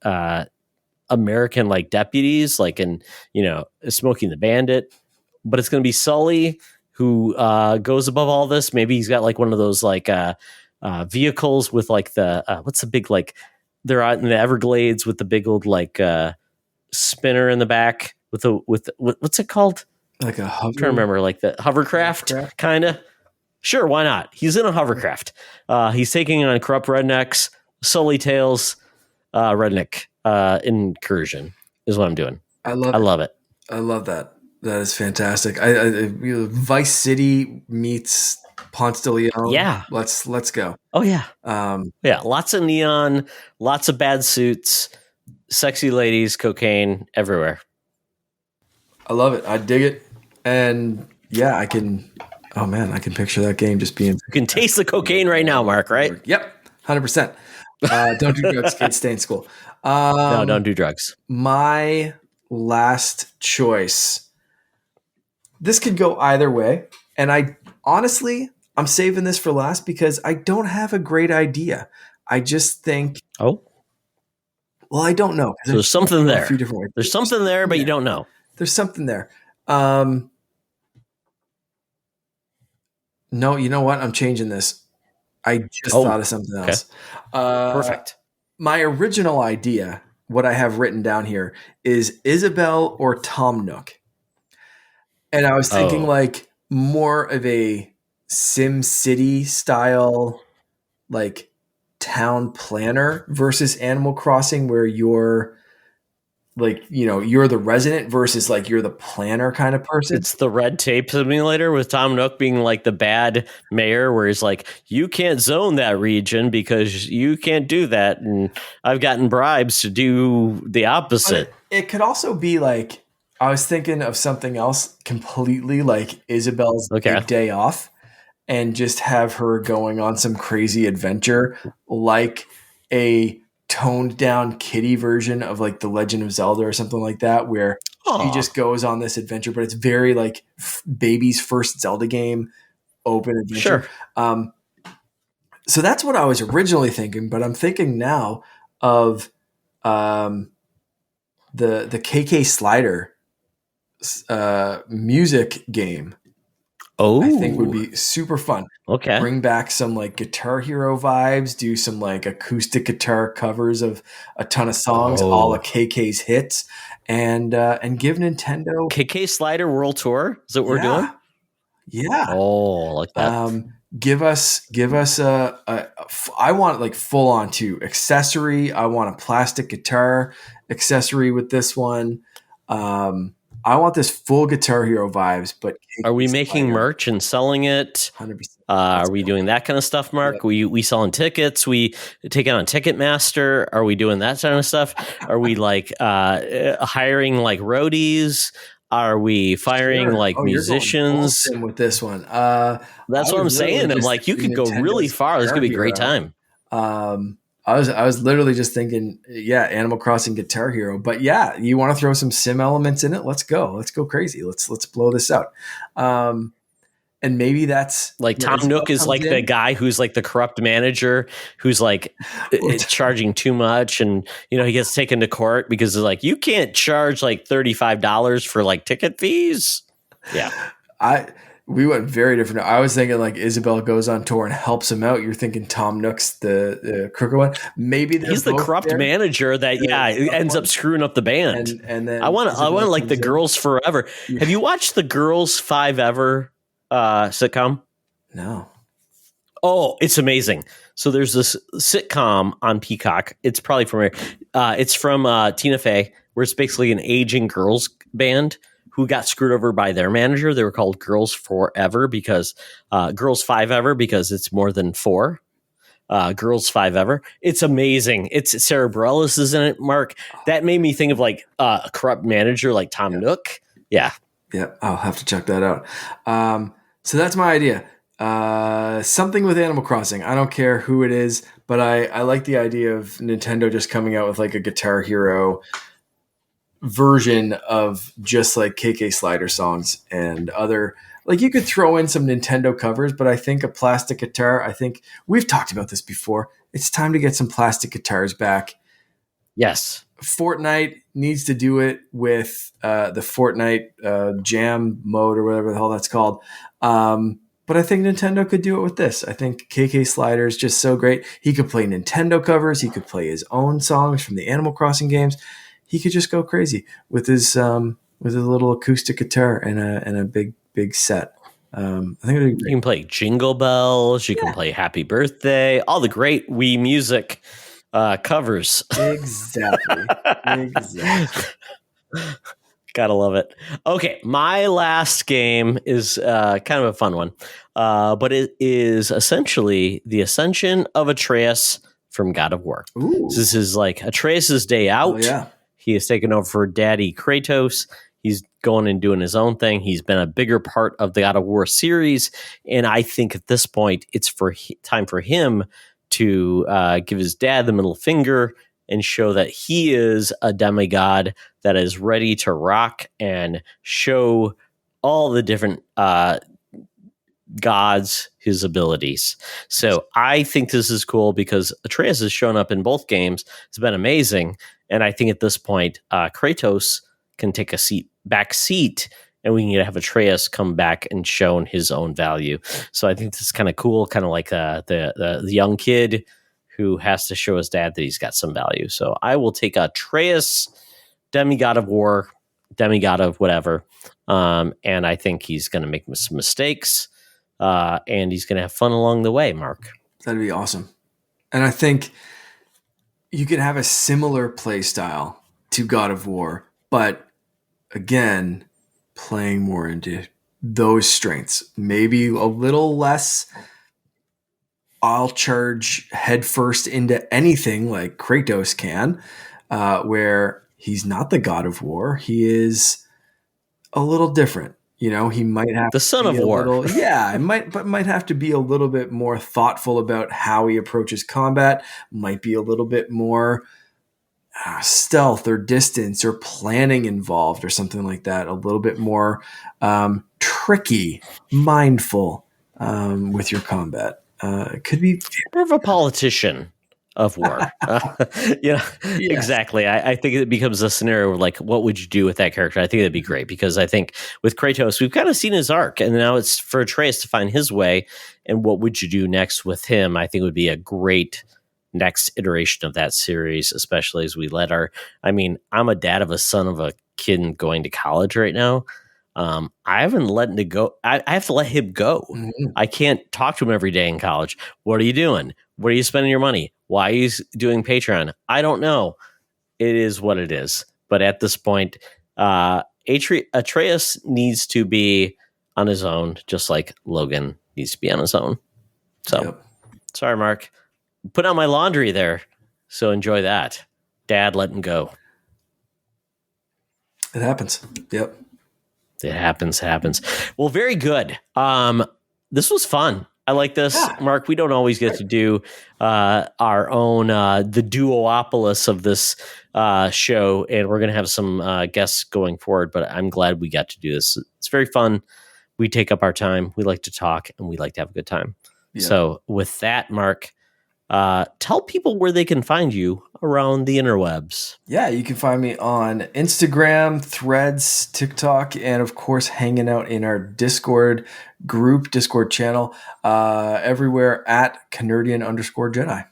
S1: American like deputies like in Smoking the Bandit. But it's going to be Sully who goes above all this. Maybe he's got like one of those like vehicles with like the what's the big like they're out in the Everglades with the big old like spinner in the back with what's it called?
S2: Like a hover.
S1: I'm trying to remember, like the hovercraft, kind of. Sure, why not? He's in a hovercraft. He's taking on corrupt rednecks. Sully Tales, redneck incursion is what I'm doing.
S2: I love it. I love that. That is fantastic. Vice City meets Ponce de Leon.
S1: Yeah,
S2: let's go.
S1: Oh yeah, yeah. Lots of neon, lots of bad suits, sexy ladies, cocaine everywhere.
S2: I love it. I dig it. And yeah, I can picture that game just being.
S1: You can taste the cocaine right now, Mark, right?
S2: Yep. 100%. Don't do drugs, kids, stay in school.
S1: No, don't do drugs.
S2: My last choice. This could go either way. And I'm saving this for last because I don't have a great idea. I just think.
S1: Oh.
S2: Well, I don't know.
S1: So there's something there. There's something there, but you don't know.
S2: There's something there. No, you know what? I'm changing this. I just thought of something else.
S1: Perfect.
S2: My original idea, what I have written down here, is Isabelle or Tom Nook. And I was thinking like more of a Sim City style, like town planner versus Animal Crossing, where you're like, you're the resident versus like you're the planner kind of person.
S1: It's the red tape simulator with Tom Nook being like the bad mayor, where he's like, you can't zone that region because you can't do that. And I've gotten bribes to do the opposite.
S2: But it could also be like, I was thinking of something else completely, like Isabelle's big day off, and just have her going on some crazy adventure, like a toned down kiddie version of like the Legend of Zelda or something like that, where she just goes on this adventure, but it's very like baby's first Zelda game, open adventure.
S1: Sure.
S2: So that's what I was originally thinking, but I'm thinking now of the KK Slider music game. I think would be super fun.
S1: Okay.
S2: Bring back some like Guitar Hero vibes, do some like acoustic guitar covers of a ton of songs, all of KK's hits, and give Nintendo
S1: KK Slider World Tour. Is that what we're doing?
S2: Yeah.
S1: Oh, like that.
S2: Give us I want like full on too accessory. I want a plastic guitar accessory with this one. I want this full Guitar Hero vibes, but
S1: are we making merch and selling it?
S2: 100%.
S1: Are we doing that kind of stuff, Mark? Yep. We selling tickets? We take it on Ticketmaster? Are we doing that kind of stuff? Are we like hiring like roadies? Are we firing like musicians?
S2: You're going with this one.
S1: That's what I'm saying. I'm like, you could go really far. This could be a great time.
S2: I was literally just thinking, Animal Crossing Guitar Hero, but you want to throw some sim elements in it? Let's go crazy. Let's blow this out. And maybe that's
S1: like Tom Nook is like the guy who's like the corrupt manager who's like charging too much, and he gets taken to court because it's like, you can't charge like $35 for like ticket fees. Yeah,
S2: we went very different. I was thinking like Isabelle goes on tour and helps him out. You're thinking Tom Nook's the crooked one. Maybe
S1: he's the corrupt manager that ends up screwing up the band.
S2: And then
S1: I want like the Girls Forever. Yeah. Have you watched the Girls 5 Ever sitcom?
S2: No.
S1: Oh, it's amazing. So there's this sitcom on Peacock. It's probably from it's from Tina Fey, where it's basically an aging girls band who got screwed over by their manager. They were called Girls Forever because Girls 5 Ever because it's more than 4. Girls Five Ever. It's amazing. It's Sarah Bareilles is in it, Mark. That made me think of like a corrupt manager like Tom Nook. Yeah.
S2: Yeah, I'll have to check that out. So that's my idea. Something with Animal Crossing. I don't care who it is, but I like the idea of Nintendo just coming out with like a Guitar Hero version of just like KK Slider songs and other, like you could throw in some Nintendo covers, but I think a plastic guitar, I think we've talked about this before. It's time to get some plastic guitars back.
S1: Yes.
S2: Fortnite needs to do it with the Fortnite jam mode or whatever the hell that's called. But I think Nintendo could do it with this. I think KK Slider is just so great. He could play Nintendo covers. He could play his own songs from the Animal Crossing games. He could just go crazy with his little acoustic guitar and a big set. I think
S1: you can play Jingle Bells. You can play Happy Birthday. All the great Wii music covers.
S2: Exactly.
S1: Gotta love it. Okay, my last game is kind of a fun one, but it is essentially the ascension of Atreus from God of War. So this is like Atreus' day out.
S2: Oh, yeah.
S1: He has taken over for Daddy Kratos. He's going and doing his own thing. He's been a bigger part of the God of War series, and I think at this point it's time for him to give his dad the middle finger and show that he is a demigod that is ready to rock and show all the different gods his abilities. So I think this is cool because Atreus has shown up in both games. It's been amazing. And I think at this point, Kratos can take a back seat and we can have Atreus come back and shown his own value. So I think this is kind of cool, kind of like the young kid who has to show his dad that he's got some value. So I will take Atreus, demigod of war, demigod of whatever, and I think he's going to make some mistakes, and he's going to have fun along the way, Mark.
S2: That'd be awesome. And I think you could have a similar play style to God of War, but again, playing more into those strengths. Maybe a little less I'll charge headfirst into anything like Kratos can, where he's not the God of War. He is a little different. You know, he might have
S1: the son of war.
S2: Might have to be a little bit more thoughtful about how he approaches combat. Might be a little bit more stealth or distance or planning involved or something like that. A little bit more tricky, mindful with your combat. Could be
S1: more of a politician of war. Exactly. I think it becomes a scenario of like, what would you do with that character? I think that'd be great because I think with Kratos, we've kind of seen his arc and now it's for Atreus to find his way. And what would you do next with him? I think would be a great next iteration of that series, especially as we I'm a dad of a son of a kid going to college right now. I haven't let it go. I have to let him go. Mm-hmm. I can't talk to him every day in college. What are you doing? Where are you spending your money? Why are you doing Patreon? I don't know. It is what it is. But at this point, Atreus needs to be on his own, just like Logan needs to be on his own. So, Sorry, Mark. Put on my laundry there. So enjoy that. Dad, let him go.
S2: It happens. Yep.
S1: It happens. Well, very good. This was fun. I like this, Mark. We don't always get to do our own the duopolis of this show, and we're going to have some guests going forward. But I'm glad we got to do this. It's very fun. We take up our time. We like to talk, and we like to have a good time. Yeah. So, with that, Mark, tell people where they can find you around the interwebs.
S2: Yeah, you can find me on Instagram, Threads, TikTok, and of course, hanging out in our Discord group, Discord channel, everywhere at Canardian_Jedi.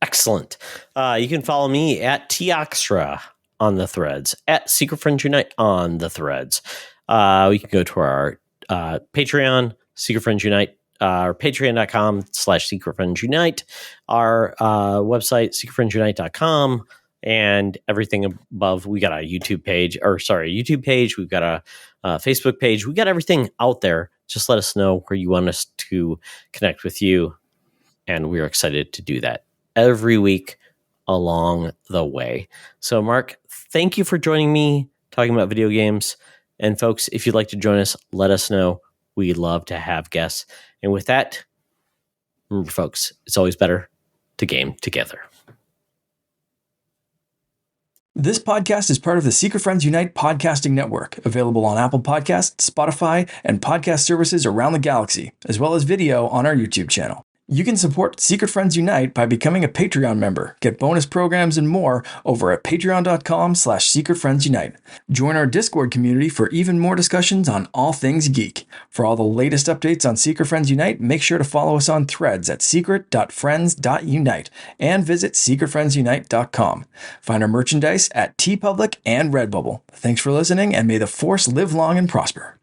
S1: Excellent. You can follow me at Toxtra on the Threads, at Secret Friends Unite on the Threads. You can go to our Patreon, Secret Friends Unite. Our patreon.com/Secret Friends Unite, our website, secretfriendsunite.com, and everything above. We got a YouTube page. We've got a Facebook page. We got everything out there. Just let us know where you want us to connect with you. and we're excited to do that every week along the way. So, Mark, thank you for joining me talking about video games. And folks, if you'd like to join us, let us know. We'd love to have guests. And with that, remember, folks, it's always better to game together.
S2: This podcast is part of the Secret Friends Unite podcasting network, available on Apple Podcasts, Spotify, and podcast services around the galaxy, as well as video on our YouTube channel. You can support Secret Friends Unite by becoming a Patreon member, get bonus programs and more over at patreon.com/secretfriendsunite. Join our Discord community for even more discussions on all things geek. For all the latest updates on Secret Friends Unite, make sure to follow us on Threads at secret.friends.unite and visit secretfriendsunite.com. Find our merchandise at TeePublic and Redbubble. Thanks for listening, and may the Force live long and prosper.